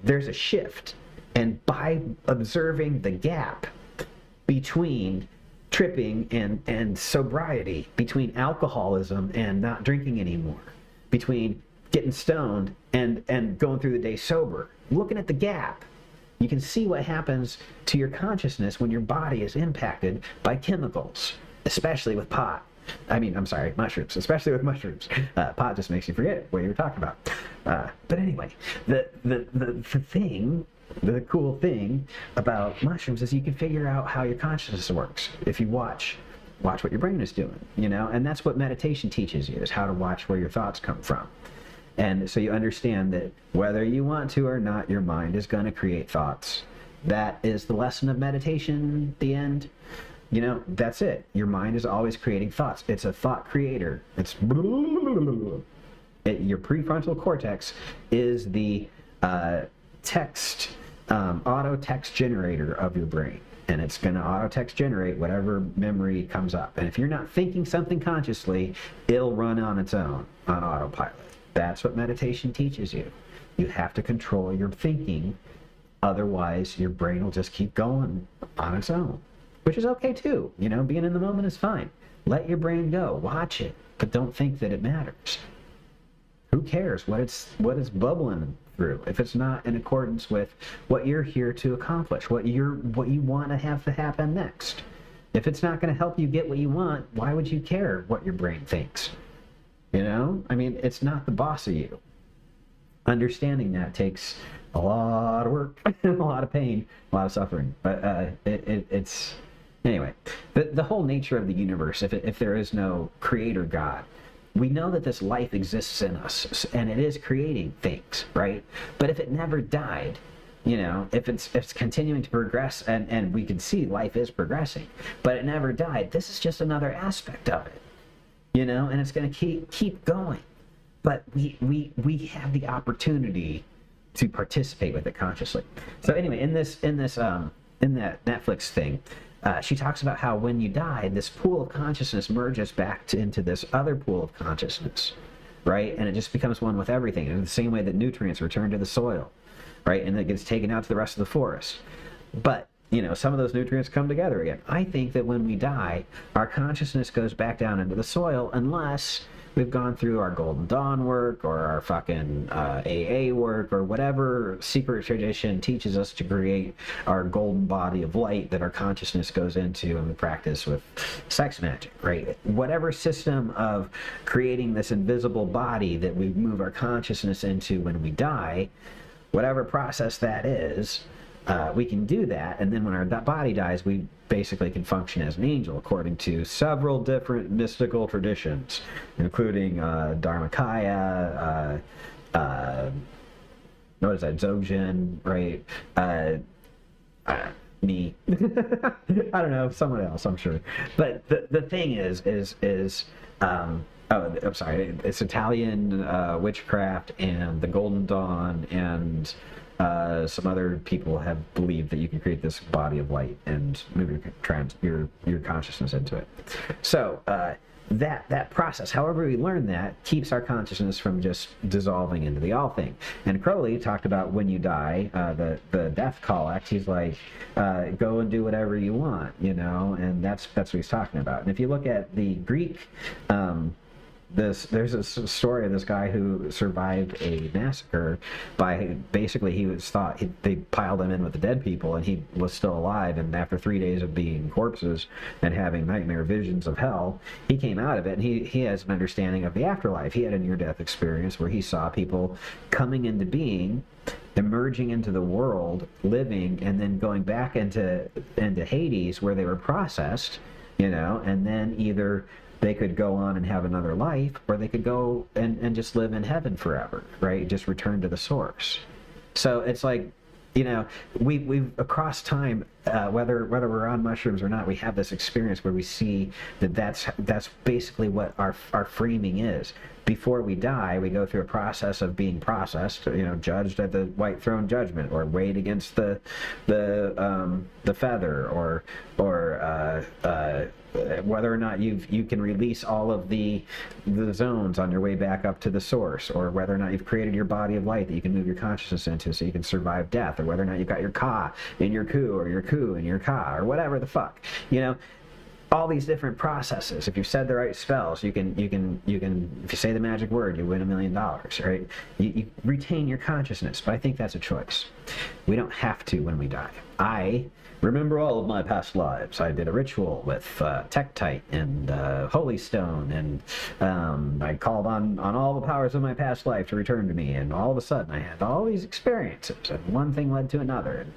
There's a shift. And by observing the gap between tripping and sobriety, between alcoholism and not drinking anymore, between getting stoned and going through the day sober, looking at the gap, you can see what happens to your consciousness when your body is impacted by chemicals, especially with pot. Mushrooms, especially with mushrooms. Pot just makes you forget what you were talking about. But anyway, the cool thing about mushrooms is you can figure out how your consciousness works if you watch what your brain is doing, and that's what meditation teaches you, is how to watch where your thoughts come from. And so you understand that whether you want to or not, your mind is going to create thoughts. That is the lesson of meditation at the end. That's it. Your mind is always creating thoughts. It's a thought creator. Your prefrontal cortex is the auto text generator of your brain. And it's going to auto text generate whatever memory comes up. And if you're not thinking something consciously, it'll run on its own on autopilot. That's what meditation teaches you. You have to control your thinking Otherwise, your brain will just keep going on its own, which is okay too. You know, being in the moment is fine. Let your brain go, watch it, but don't think that it matters. Who cares what it's bubbling through if it's not in accordance with what you're here to accomplish, what you want to have to happen next? If it's not going to help you get what you want, why would you care what your brain thinks? You know, I mean, it's not the boss of you. Understanding that takes a lot of work, a lot of pain, a lot of suffering. But it's anyway. The whole nature of the universe, if there is no creator God, we know that this life exists in us, and it is creating things, right? But if it never died, you know, if it's continuing to progress, and we can see life is progressing, but it never died, this is just another aspect of it, you know, and it's going to keep going. But we have the opportunity to participate with it consciously. So anyway, in that Netflix thing, she talks about how when you die, this pool of consciousness merges back into this other pool of consciousness, right? And it just becomes one with everything. In the same way that nutrients return to the soil, right? And it gets taken out to the rest of the forest. But, you know, some of those nutrients come together again. I think that when we die, our consciousness goes back down into the soil unless we've gone through our Golden Dawn work or our fucking AA work or whatever secret tradition teaches us to create our golden body of light that our consciousness goes into and we practice with sex magic, right? Whatever system of creating this invisible body that we move our consciousness into when we die, whatever process that is, we can do that, and then when our body dies, we basically can function as an angel according to several different mystical traditions, including Dharmakaya, what is that, Dzogchen, right? Me. I don't know, someone else, I'm sure. But the thing is oh, I'm sorry, it's Italian witchcraft and the Golden Dawn and some other people have believed that you can create this body of light and move your consciousness into it. So that process, however we learn that, keeps our consciousness from just dissolving into the all thing. And Crowley talked about when you die, the death collect. He's like, go and do whatever you want, you know, and that's what he's talking about. And if you look at the Greek. There's a story of this guy who survived a massacre by basically they piled him in with the dead people and he was still alive, and after 3 days of being corpses and having nightmare visions of hell, he came out of it, and he has an understanding of the afterlife. He had a near-death experience where he saw people coming into being, emerging into the world, living, and then going back into Hades where they were processed, you know, and then either they could go on and have another life, or they could go and just live in heaven forever, right? Just return to the source. So it's like, you know, we've across time, whether we're on mushrooms or not, we have this experience where we see that's basically what our framing is. Before we die, we go through a process of being processed, you know, judged at the white throne judgment, or weighed against the feather, or whether or not you can release all of the zones on your way back up to the source, or whether or not you've created your body of light that you can move your consciousness into so you can survive death, or whether or not you've got your ka in your ku, or your ku in your ka, or whatever the fuck, you know. All these different processes. If you've said the right spells, you can if you say the magic word, you win $1 million, right? You retain your consciousness, but I think that's a choice. We don't have to when we die. I remember all of my past lives. I did a ritual with Tektite and Holy Stone, and I called on all the powers of my past life to return to me, and all of a sudden I had all these experiences, and one thing led to another. And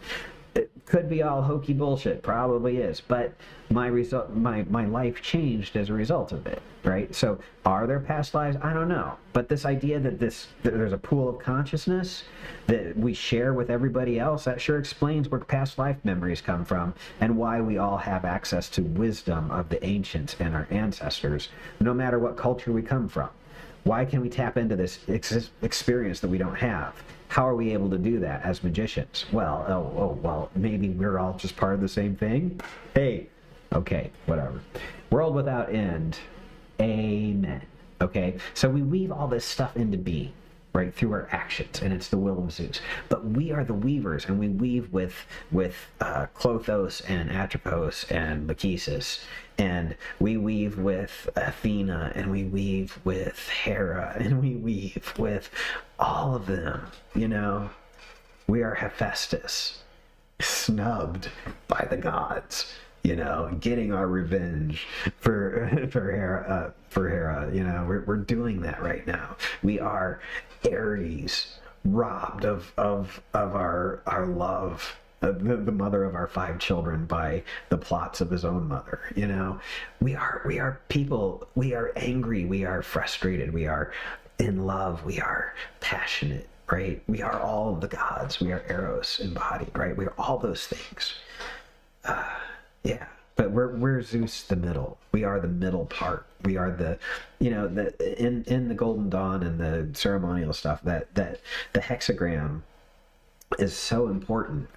it could be all hokey bullshit, probably is, but my life changed as a result of it, right? So are there past lives? I don't know. But this idea that there's a pool of consciousness that we share with everybody else, that sure explains where past life memories come from and why we all have access to wisdom of the ancients and our ancestors, no matter what culture we come from. Why can we tap into this experience that we don't have? How are we able to do that as magicians? Well, well, maybe we're all just part of the same thing? Hey, okay, whatever. World without end. Amen. Okay, so we weave all this stuff into being. right, through our actions, and it's the will of Zeus. But we are the weavers, and we weave with Clothos and Atropos and Lachesis, and we weave with Athena, and we weave with Hera, and we weave with all of them. We are Hephaestus, snubbed by the gods. Getting our revenge for Hera. We're doing that right now. We are Ares, robbed of our love, the mother of our 5 children, by the plots of his own mother. We are people. We are angry. We are frustrated. We are in love. We are passionate. Right? We are all of the gods. We are Eros embodied. Right? We are all those things. Yeah, but we're Zeus the middle. We are the middle part. We are in the Golden Dawn and the ceremonial stuff, that the hexagram is so important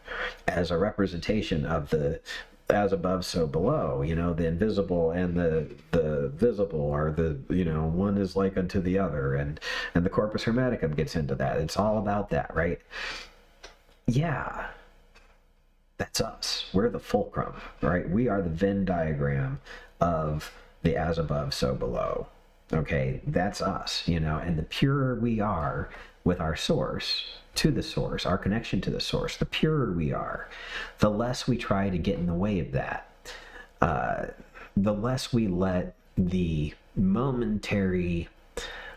as a representation of the as above, so below. The invisible and the visible are one is like unto the other, and the Corpus Hermeticum gets into that. It's all about that, right? Yeah. That's us. We're the fulcrum, right? We are the Venn diagram of the as above, so below. Okay, that's us, and the purer we are with our source, to the source, our connection to the source, the purer we are, the less we try to get in the way of that. The less we let the momentary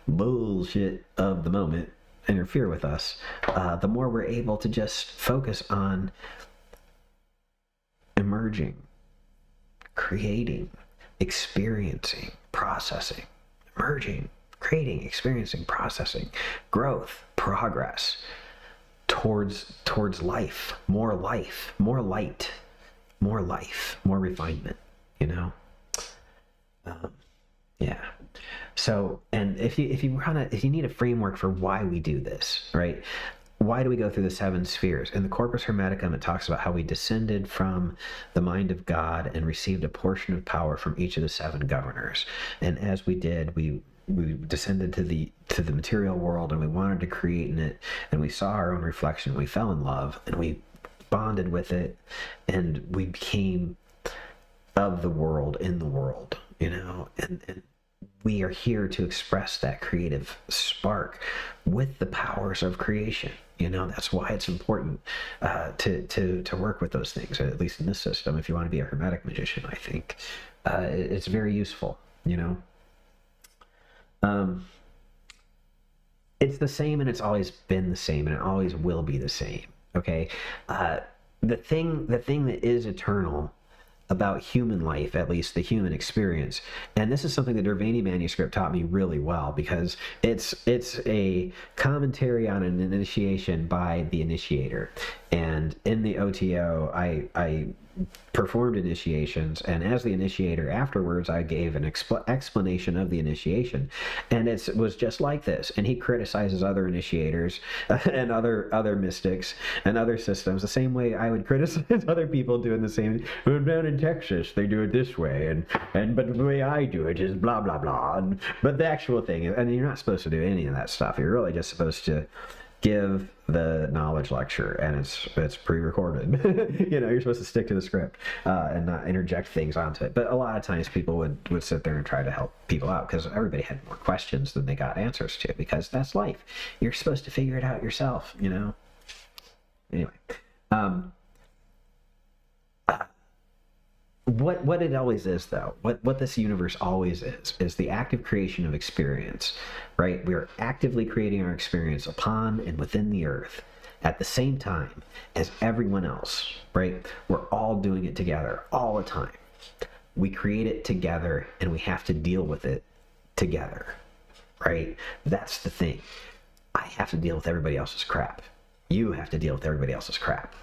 bullshit of the moment interfere with us, the more we're able to just focus on emerging, creating, experiencing, processing, emerging, creating, experiencing, processing, growth, progress towards life, more light, more life, more refinement. Yeah. So, and if you need a framework for why we do this, right? Why do we go through the 7 spheres? In the Corpus Hermeticum, it talks about how we descended from the mind of God and received a portion of power from each of the 7 governors. And as we did, we descended to the material world, and we wanted to create in it, and we saw our own reflection. We fell in love, and we bonded with it, and we became of the world, in the world, and we are here to express that creative spark with the powers of creation. That's why it's important to work with those things, at least in this system. If you want to be a Hermetic magician, I think it's very useful. It's the same, and it's always been the same, and it always will be the same. Okay, the thing that is eternal about human life, at least the human experience, and this is something the Derveni manuscript taught me really well, because it's a commentary on an initiation by the initiator. And in the OTO, I performed initiations, and as the initiator afterwards, I gave an explanation of the initiation, and it was just like this. And he criticizes other initiators and other mystics and other systems the same way I would criticize other people doing the same. Well, down in Texas they do it this way, but the way I do it is blah blah blah. But the actual thing is, and you're not supposed to do any of that stuff. You're really just supposed to give the knowledge lecture, and it's pre-recorded. You're supposed to stick to the script and not interject things onto it. But a lot of times people would sit there and try to help people out, because everybody had more questions than they got answers to, because that's life. You're supposed to figure it out yourself. Anyway, what it always is, though, what this universe always is the active creation of experience, right? We are actively creating our experience upon and within the earth at the same time as everyone else, right? We're all doing it together all the time. We create it together, and we have to deal with it together, right? That's the thing. I have to deal with everybody else's crap. You have to deal with everybody else's crap.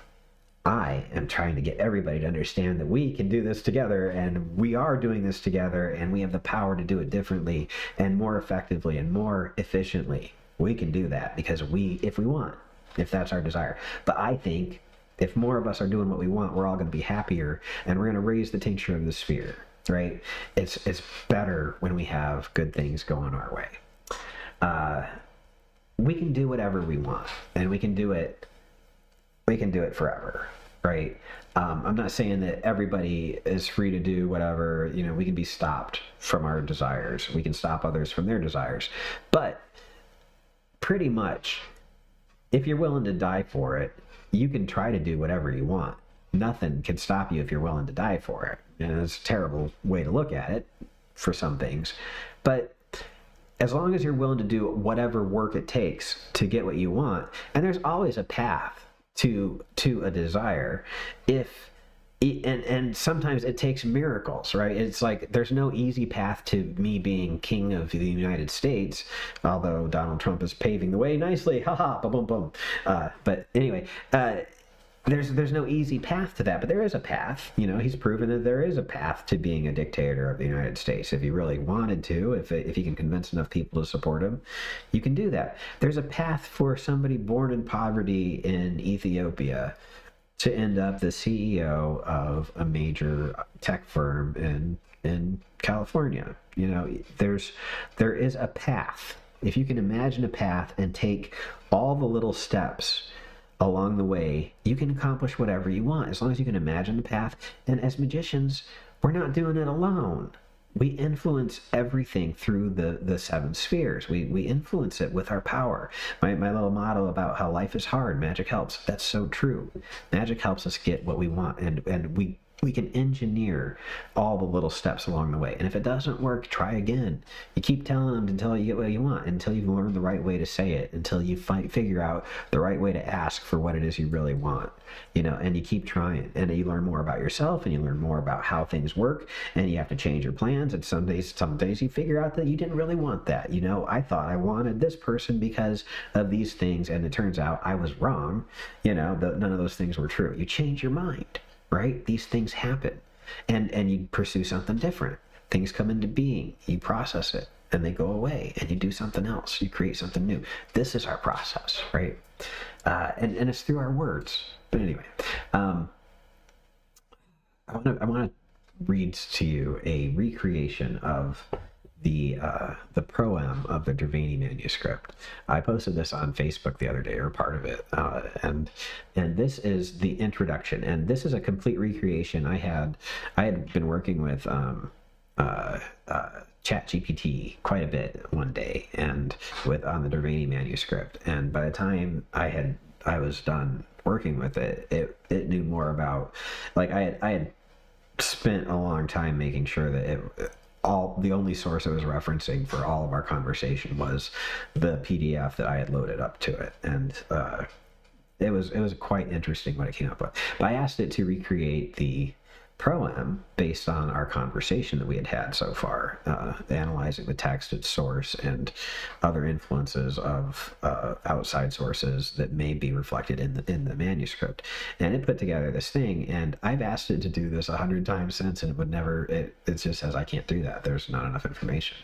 I am trying to get everybody to understand that we can do this together, and we are doing this together, and we have the power to do it differently and more effectively and more efficiently. We can do that because if we want, if that's our desire. But I think if more of us are doing what we want, we're all going to be happier, and we're going to raise the tincture of the sphere, right? It's better when we have good things going our way. we can do whatever we want, and we can do it forever, right? I'm not saying that everybody is free to do whatever, we can be stopped from our desires. We can stop others from their desires. But pretty much, if you're willing to die for it, you can try to do whatever you want. Nothing can stop you if you're willing to die for it. And it's a terrible way to look at it for some things. But as long as you're willing to do whatever work it takes to get what you want, and there's always a path to a desire, and sometimes it takes miracles, right? It's like there's no easy path to me being king of the United States, although Donald Trump is paving the way nicely. Haha, boom, boom, boom. But anyway, there's no easy path to that, but there is a path. He's proven that there is a path to being a dictator of the United States. If he really wanted to, if he can convince enough people to support him, you can do that. There's a path for somebody born in poverty in Ethiopia to end up the CEO of a major tech firm in California. There is a path. If you can imagine a path and take all the little steps along the way, you can accomplish whatever you want, as long as you can imagine the path. And as magicians, we're not doing it alone. We influence everything through the seven spheres. We influence it with our power. My little motto about how life is hard, magic helps. That's so true. Magic helps us get what we want, and we can engineer all the little steps along the way. And if it doesn't work, try again. You keep telling them until you get what you want, until you've learned the right way to say it, until you figure out the right way to ask for what it is you really want. And you keep trying, and you learn more about yourself, and you learn more about how things work, and you have to change your plans. And some days you figure out that you didn't really want that. I thought I wanted this person because of these things, and it turns out I was wrong. None of those things were true. You change your mind. Right? These things happen, and you pursue something different. Things come into being, you process it, and they go away, and you do something else. You create something new. This is our process, right? And it's through our words. But anyway, I want to read to you a recreation of the proem of the Derveni manuscript. I posted this on Facebook the other day, or part of it, and this is the introduction, and this is a complete recreation. I had been working with ChatGPT quite a bit one day, and on the Derveni manuscript, and by the time I was done working with it, it knew more about, like, I had spent a long time making sure that the only source it was referencing for all of our conversation was the PDF that I had loaded up to it, and it was quite interesting what it came up with. But I asked it to recreate the proem based on our conversation that we had had so far, analyzing the text, its source, and other influences of outside sources that may be reflected in the manuscript. And it put together this thing, and I've asked it to do this 100 times since, and it would never. It just says I can't do that. There's not enough information.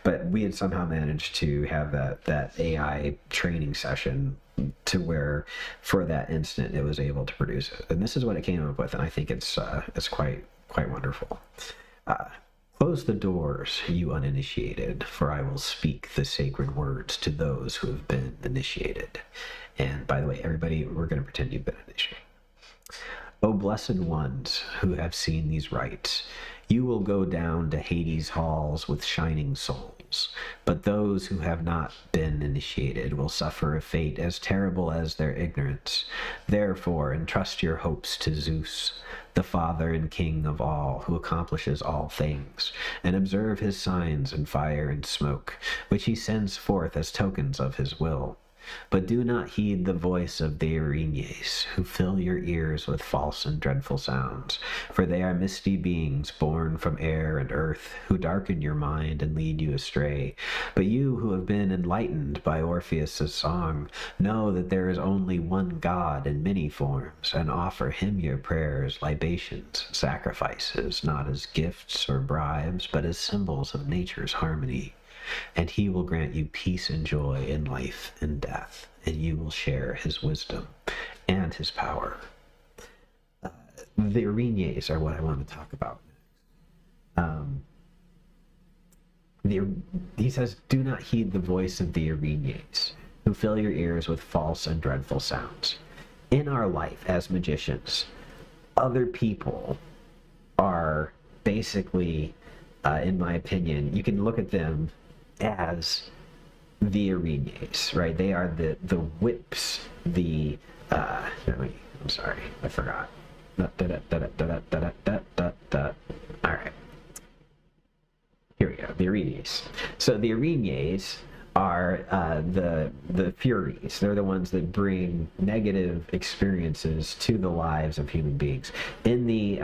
But we had somehow managed to have that AI training session to where for that instant it was able to produce it, and this is what it came up with, and I think it's quite wonderful. Close the doors, you uninitiated, for I will speak the sacred words to those who have been initiated. And by the way, everybody, we're going to pretend you've been initiated. O blessed ones who have seen these rites, you will go down to Hades' halls with shining souls, but those who have not been initiated will suffer a fate as terrible as their ignorance. Therefore, entrust your hopes to Zeus, the Father and King of all, who accomplishes all things, and observe his signs in fire and smoke, which he sends forth as tokens of his will. But do not heed the voice of the Erinyes, who fill your ears with false and dreadful sounds, for they are misty beings born from air and earth, who darken your mind and lead you astray. But you who have been enlightened by Orpheus's song, know that there is only one God in many forms, and offer him your prayers, libations, sacrifices, not as gifts or bribes, but as symbols of nature's harmony. And he will grant you peace and joy in life and death, and you will share his wisdom and his power. The Erinyes are what I want to talk about next. He says, do not heed the voice of the Erinyes. who fill your ears with false and dreadful sounds. In our life as magicians, other people are basically, in my opinion, you can look at them as the Erinyes, right? They are the whips, I'm sorry, I forgot. All right. Here we go, the Erinyes. So the Erinyes are the Furies. They're the ones that bring negative experiences to the lives of human beings. In the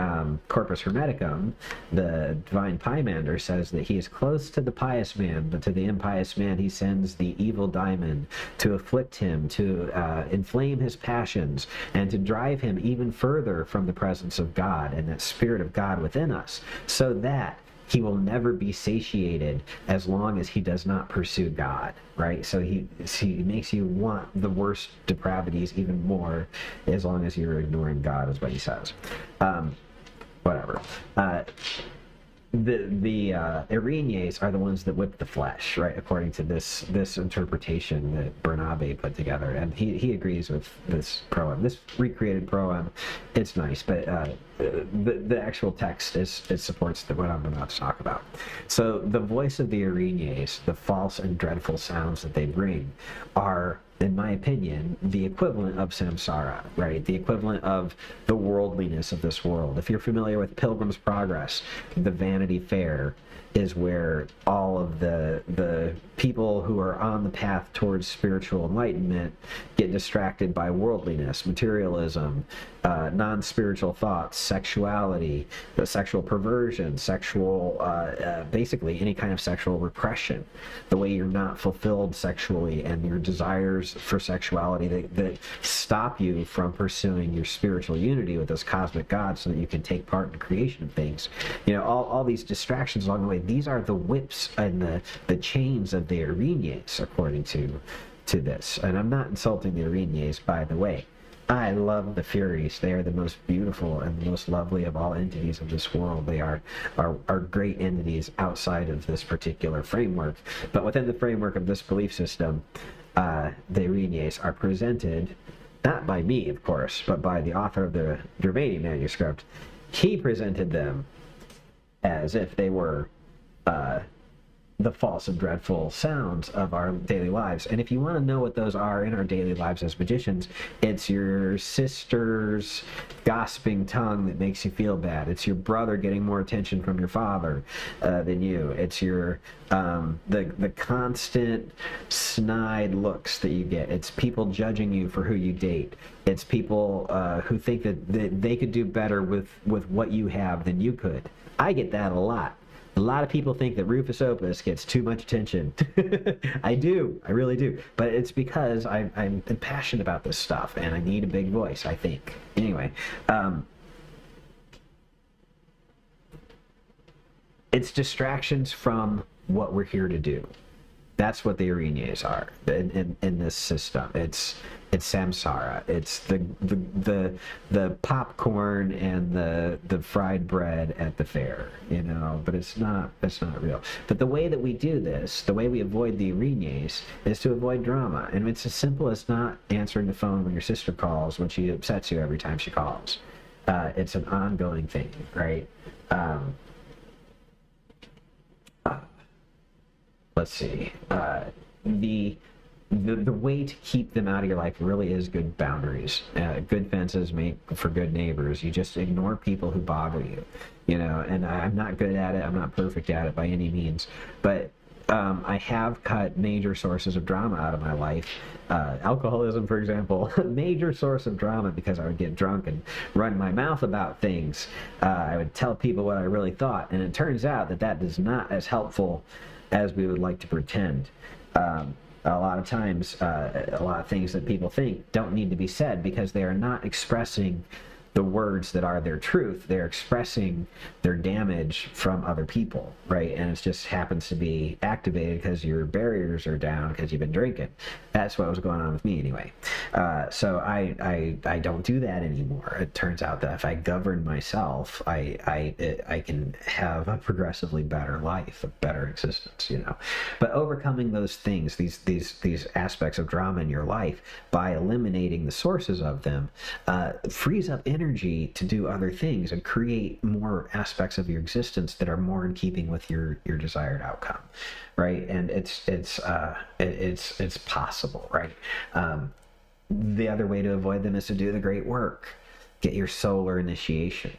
Corpus Hermeticum, the divine Poemander says that he is close to the pious man, but to the impious man he sends the evil daemon to afflict him, to inflame his passions, and to drive him even further from the presence of God and that spirit of God within us, so that he will never be satiated as long as he does not pursue God, right? So he makes you want the worst depravities even more as long as you're ignoring God, is what he says. Whatever. The Erinyes are the ones that whip the flesh, right? According to this interpretation that Bernabe put together, and he agrees with this proem. This recreated proem, it's nice, but the actual text it supports what I'm about to talk about. So the voice of the Erinyes, the false and dreadful sounds that they bring, are, in my opinion, the equivalent of samsara, right? The equivalent of the worldliness of this world. If you're familiar with Pilgrim's Progress, the Vanity Fair is where all of the people who are on the path towards spiritual enlightenment get distracted by worldliness, materialism, non-spiritual thoughts, sexuality, the sexual perversion, basically any kind of sexual repression, the way you're not fulfilled sexually, and your desires for sexuality that stop you from pursuing your spiritual unity with this cosmic God so that you can take part in the creation of things. You know, all these distractions along the way, these are the whips and the chains of the Erinyes, according to this. And I'm not insulting the Erinyes, by the way. I love the Furies. They are the most beautiful and the most lovely of all entities of this world. They are great entities outside of this particular framework. But within the framework of this belief system, the Erinyes are presented, not by me, of course, but by the author of the Derveni manuscript. He presented them as if they were the false and dreadful sounds of our daily lives. And if you want to know what those are in our daily lives as magicians, it's your sister's gossiping tongue that makes you feel bad. It's your brother getting more attention from your father than you. It's your the constant snide looks that you get. It's people judging you for who you date. It's people who think that they could do better with what you have than you could. I get that a lot. A lot of people think that Rufus Opus gets too much attention. I do. I really do. But it's because I'm passionate about this stuff, and I need a big voice, I think. Anyway, it's distractions from what we're here to do. That's what the Erinyes are in this system. It's samsara. It's the popcorn and the fried bread at the fair, you know. But it's not real. But the way that we do this, the way we avoid the Erinyes, is to avoid drama. And it's as simple as not answering the phone when your sister calls, when she upsets you every time she calls. It's an ongoing thing, right? Let's see. The way to keep them out of your life really is good boundaries. Good fences make for good neighbors. You just ignore people who bother you, you know. And I'm not good at it. I'm not perfect at it by any means, but I have cut major sources of drama out of my life. Alcoholism, for example, a major source of drama, because I would get drunk and run my mouth about things. I would tell people what I really thought, and it turns out that is not as helpful as we would like to pretend. A lot of times, a lot of things that people think don't need to be said because they are not expressing the words that are their truth. They're expressing their damage from other people, right? And it just happens to be activated because your barriers are down because you've been drinking. That's what was going on with me anyway. So I don't do that anymore. It turns out that if I govern myself, I can have a progressively better life, a better existence, you know. But overcoming those things, these aspects of drama in your life, by eliminating the sources of them, frees up energy to do other things and create more aspects of your existence that are more in keeping with your desired outcome, right? And it's possible, right? The other way to avoid them is to do the great work. Get your solar initiation.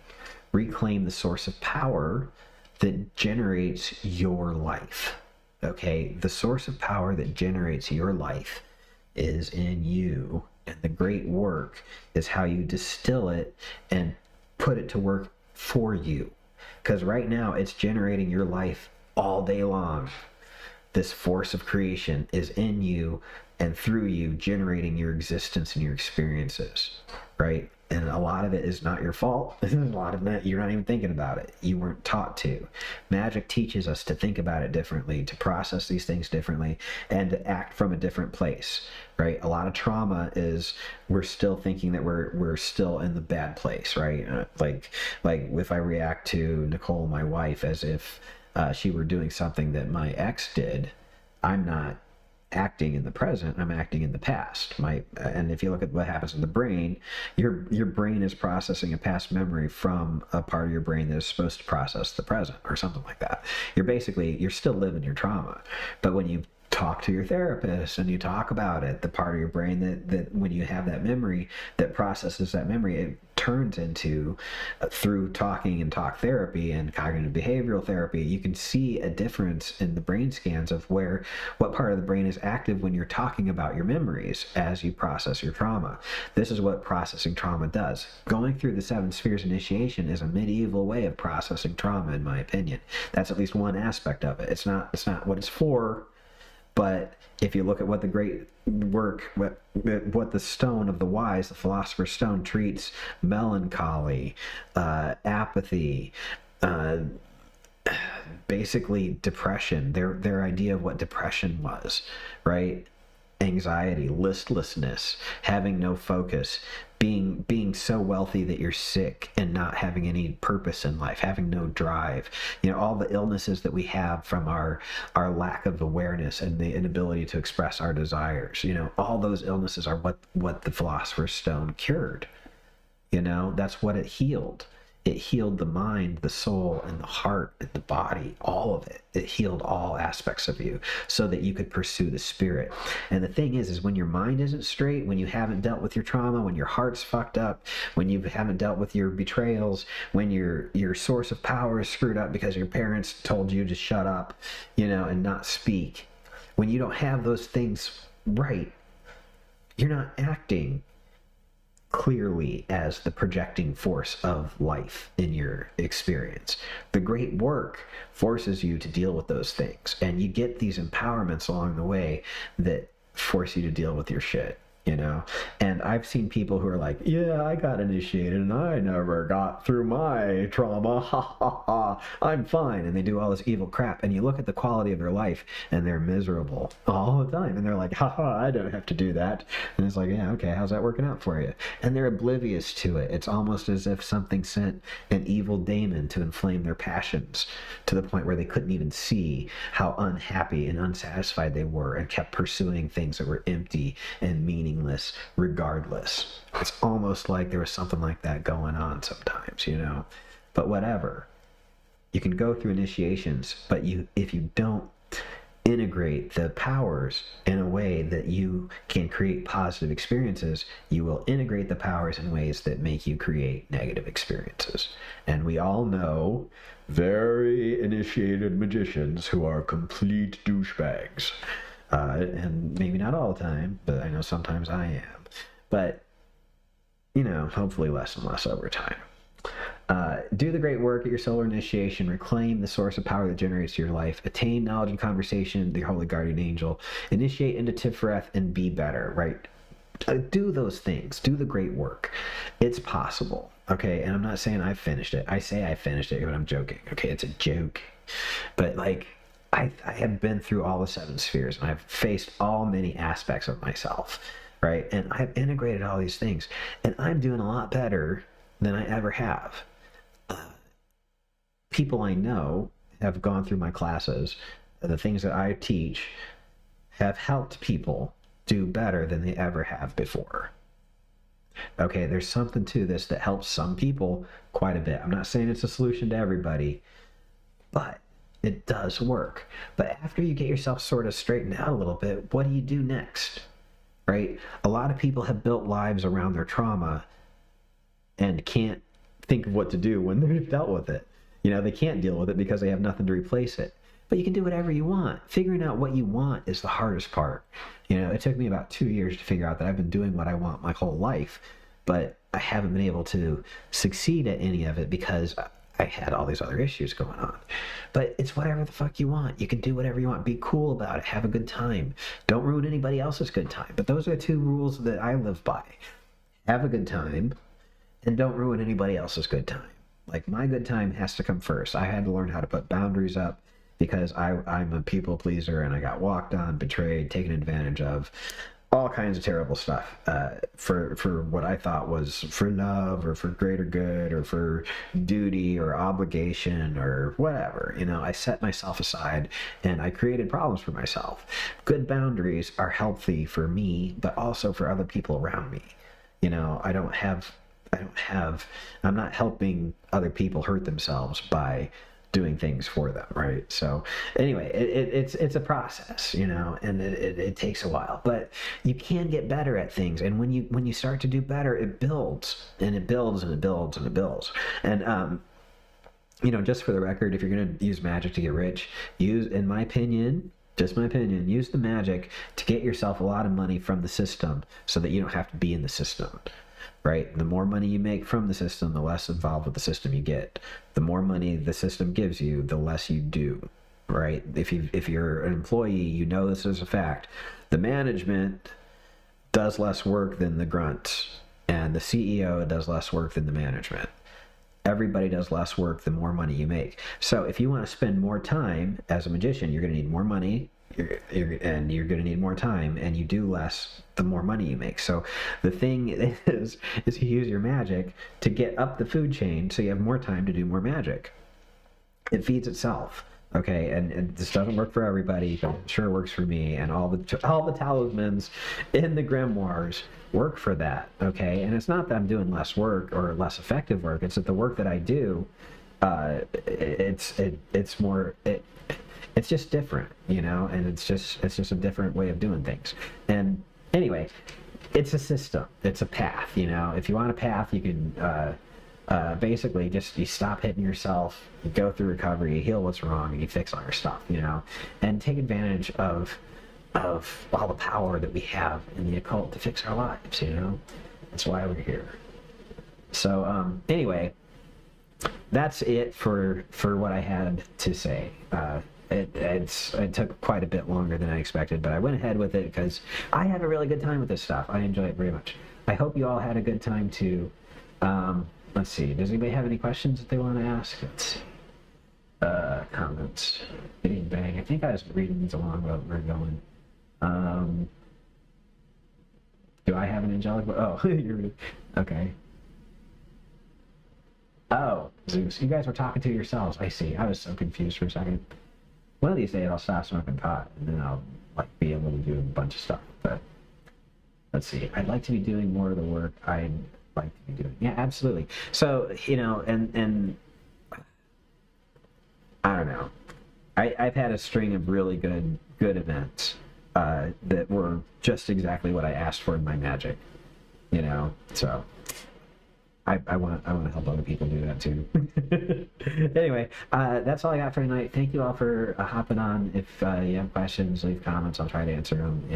Reclaim the source of power that generates your life. Okay, the source of power that generates your life is in you, and the great work is how you distill it and put it to work for you. Because right now it's generating your life all day long. This force of creation is in you and through you, generating your existence and your experiences, right? And a lot of it is not your fault. A lot of it, you're not even thinking about it. You weren't taught to. Magic teaches us to think about it differently, to process these things differently, and to act from a different place, right? A lot of trauma is we're still thinking that we're still in the bad place, right? Like if I react to Nicole, my wife, as if she were doing something that my ex did, I'm not acting in the present, I'm acting in the past. And if you look at what happens in the brain, your brain is processing a past memory from a part of your brain that is supposed to process the present or something like that. You're still living your trauma. But when you talk to your therapist and you talk about it, the part of your brain that when you have that memory that processes that memory, it turns into, through talking and talk therapy and cognitive behavioral therapy, you can see a difference in the brain scans of what part of the brain is active when you're talking about your memories as you process your trauma. This is what processing trauma does. Going through the 7 spheres initiation is a medieval way of processing trauma, in my opinion. That's at least one aspect of it. It's not what it's for. But if you look at what the great work, what the stone of the wise, the philosopher's stone, treats melancholy, apathy, basically depression, their idea of what depression was, right? Anxiety, listlessness, having no focus, being so wealthy that you're sick and not having any purpose in life, having no drive, all the illnesses that we have from our lack of awareness and the inability to express our desires, all those illnesses are what the philosopher's stone cured. That's what it healed. It healed the mind, the soul, and the heart, and the body, all of it. It healed all aspects of you so that you could pursue the spirit. And the thing is when your mind isn't straight, when you haven't dealt with your trauma, when your heart's fucked up, when you haven't dealt with your betrayals, when your source of power is screwed up because your parents told you to shut up, and not speak. When you don't have those things right, you're not acting clearly as the projecting force of life in your experience. The great work forces you to deal with those things, and you get these empowerments along the way that force you to deal with your shit. And I've seen people who are like, yeah, I got initiated and I never got through my trauma, ha ha ha, I'm fine, and they do all this evil crap, and you look at the quality of their life and they're miserable all the time, and they're like, ha ha, I don't have to do that. And it's like, yeah, okay, how's that working out for you? And they're oblivious to it. It's almost as if something sent an evil daemon to inflame their passions to the point where they couldn't even see how unhappy and unsatisfied they were, and kept pursuing things that were empty and meaningless regardless. It's almost like there was something like that going on sometimes, but whatever. You can go through initiations, but if you don't integrate the powers in a way that you can create positive experiences, you will integrate the powers in ways that make you create negative experiences. And we all know very initiated magicians who are complete douchebags. And maybe not all the time, but I know sometimes I am. But, hopefully less and less over time. Do the great work at your solar initiation. Reclaim the source of power that generates your life. Attain knowledge and conversation, the holy guardian angel. Initiate into Tiferet and be better, right? Do those things. Do the great work. It's possible. okay? And I'm not saying I finished it. I say I finished it, but I'm joking. Okay, it's a joke. But like, I have been through all the 7 spheres, and I've faced all many aspects of myself, right? And I've integrated all these things, and I'm doing a lot better than I ever have. People I know have gone through my classes. The things that I teach have helped people do better than they ever have before. Okay, there's something to this that helps some people quite a bit. I'm not saying it's a solution to everybody, but it does work. But after you get yourself sort of straightened out a little bit, what do you do next? Right? A lot of people have built lives around their trauma and can't think of what to do when they've dealt with it. You know, they can't deal with it because they have nothing to replace it. But you can do whatever you want. Figuring out what you want is the hardest part. You know, it took me about 2 years to figure out that I've been doing what I want my whole life, but I haven't been able to succeed at any of it because I had all these other issues going on. But it's whatever the fuck you want. You can do whatever you want. Be cool about it. Have a good time. Don't ruin anybody else's good time. But those are the 2 rules that I live by. Have a good time, and don't ruin anybody else's good time. Like, my good time has to come first. I had to learn how to put boundaries up because I'm a people pleaser, and I got walked on, betrayed, taken advantage of, all kinds of terrible stuff for what I thought was for love or for greater good or for duty or obligation or whatever. You know, I set myself aside and I created problems for myself. Good boundaries are healthy for me, but also for other people around me. You know, I'm not helping other people hurt themselves by doing things for them, right? So anyway, it's a process, you know, and it takes a while, but you can get better at things, and when you start to do better, it builds and it builds and it builds and it builds. And you know, just for the record, if you're going to use magic to get rich, use, in my opinion, just my opinion, use the magic to get yourself a lot of money from the system so that you don't have to be in the system. Right? The more money you make from the system, the less involved with the system you get. The more money the system gives you, the less you do. Right? If you're an employee, you know this is a fact. The management does less work than the grunts, and the CEO does less work than the management. Everybody does less work the more money you make. So if you want to spend more time as a magician, you're going to need more money. And you're going to need more time, and you do less the more money you make. So the thing is you use your magic to get up the food chain so you have more time to do more magic. It feeds itself. Okay, and this doesn't work for everybody, but it sure works for me, and all the talismans in the grimoires work for that. Okay, and it's not that I'm doing less work or less effective work. It's that the work that I do, it's just different, you know, and it's just a different way of doing things. And anyway, it's a system. It's a path, you know. If you want a path, you can basically you stop hitting yourself, you go through recovery, you heal what's wrong, and you fix all your stuff, you know, and take advantage of all the power that we have in the occult to fix our lives, you know. That's why we're here. So anyway, that's it for what I had to say. It took quite a bit longer than I expected, but I went ahead with it because I had a really good time with this stuff. I enjoy it very much. I hope you all had a good time too. Let's see. Does anybody have any questions that they want to ask? Let's see. Comments. Bang, bang. I think I was reading these along while we're going. Do I have an angelic? Oh, you're okay. Oh, Zeus. You guys were talking to yourselves. I see. I was so confused for a second. One of these days I'll stop smoking pot, and then I'll be able to do a bunch of stuff. But let's see. I'd like to be doing more of the work I'd like to be doing. Yeah, absolutely. So, you know, and I don't know. I've had a string of really good events that were just exactly what I asked for in my magic. You know, so I want to help other people do that too. Anyway, that's all I got for tonight. Thank you all for hopping on. If you have questions, leave comments. I'll try to answer them.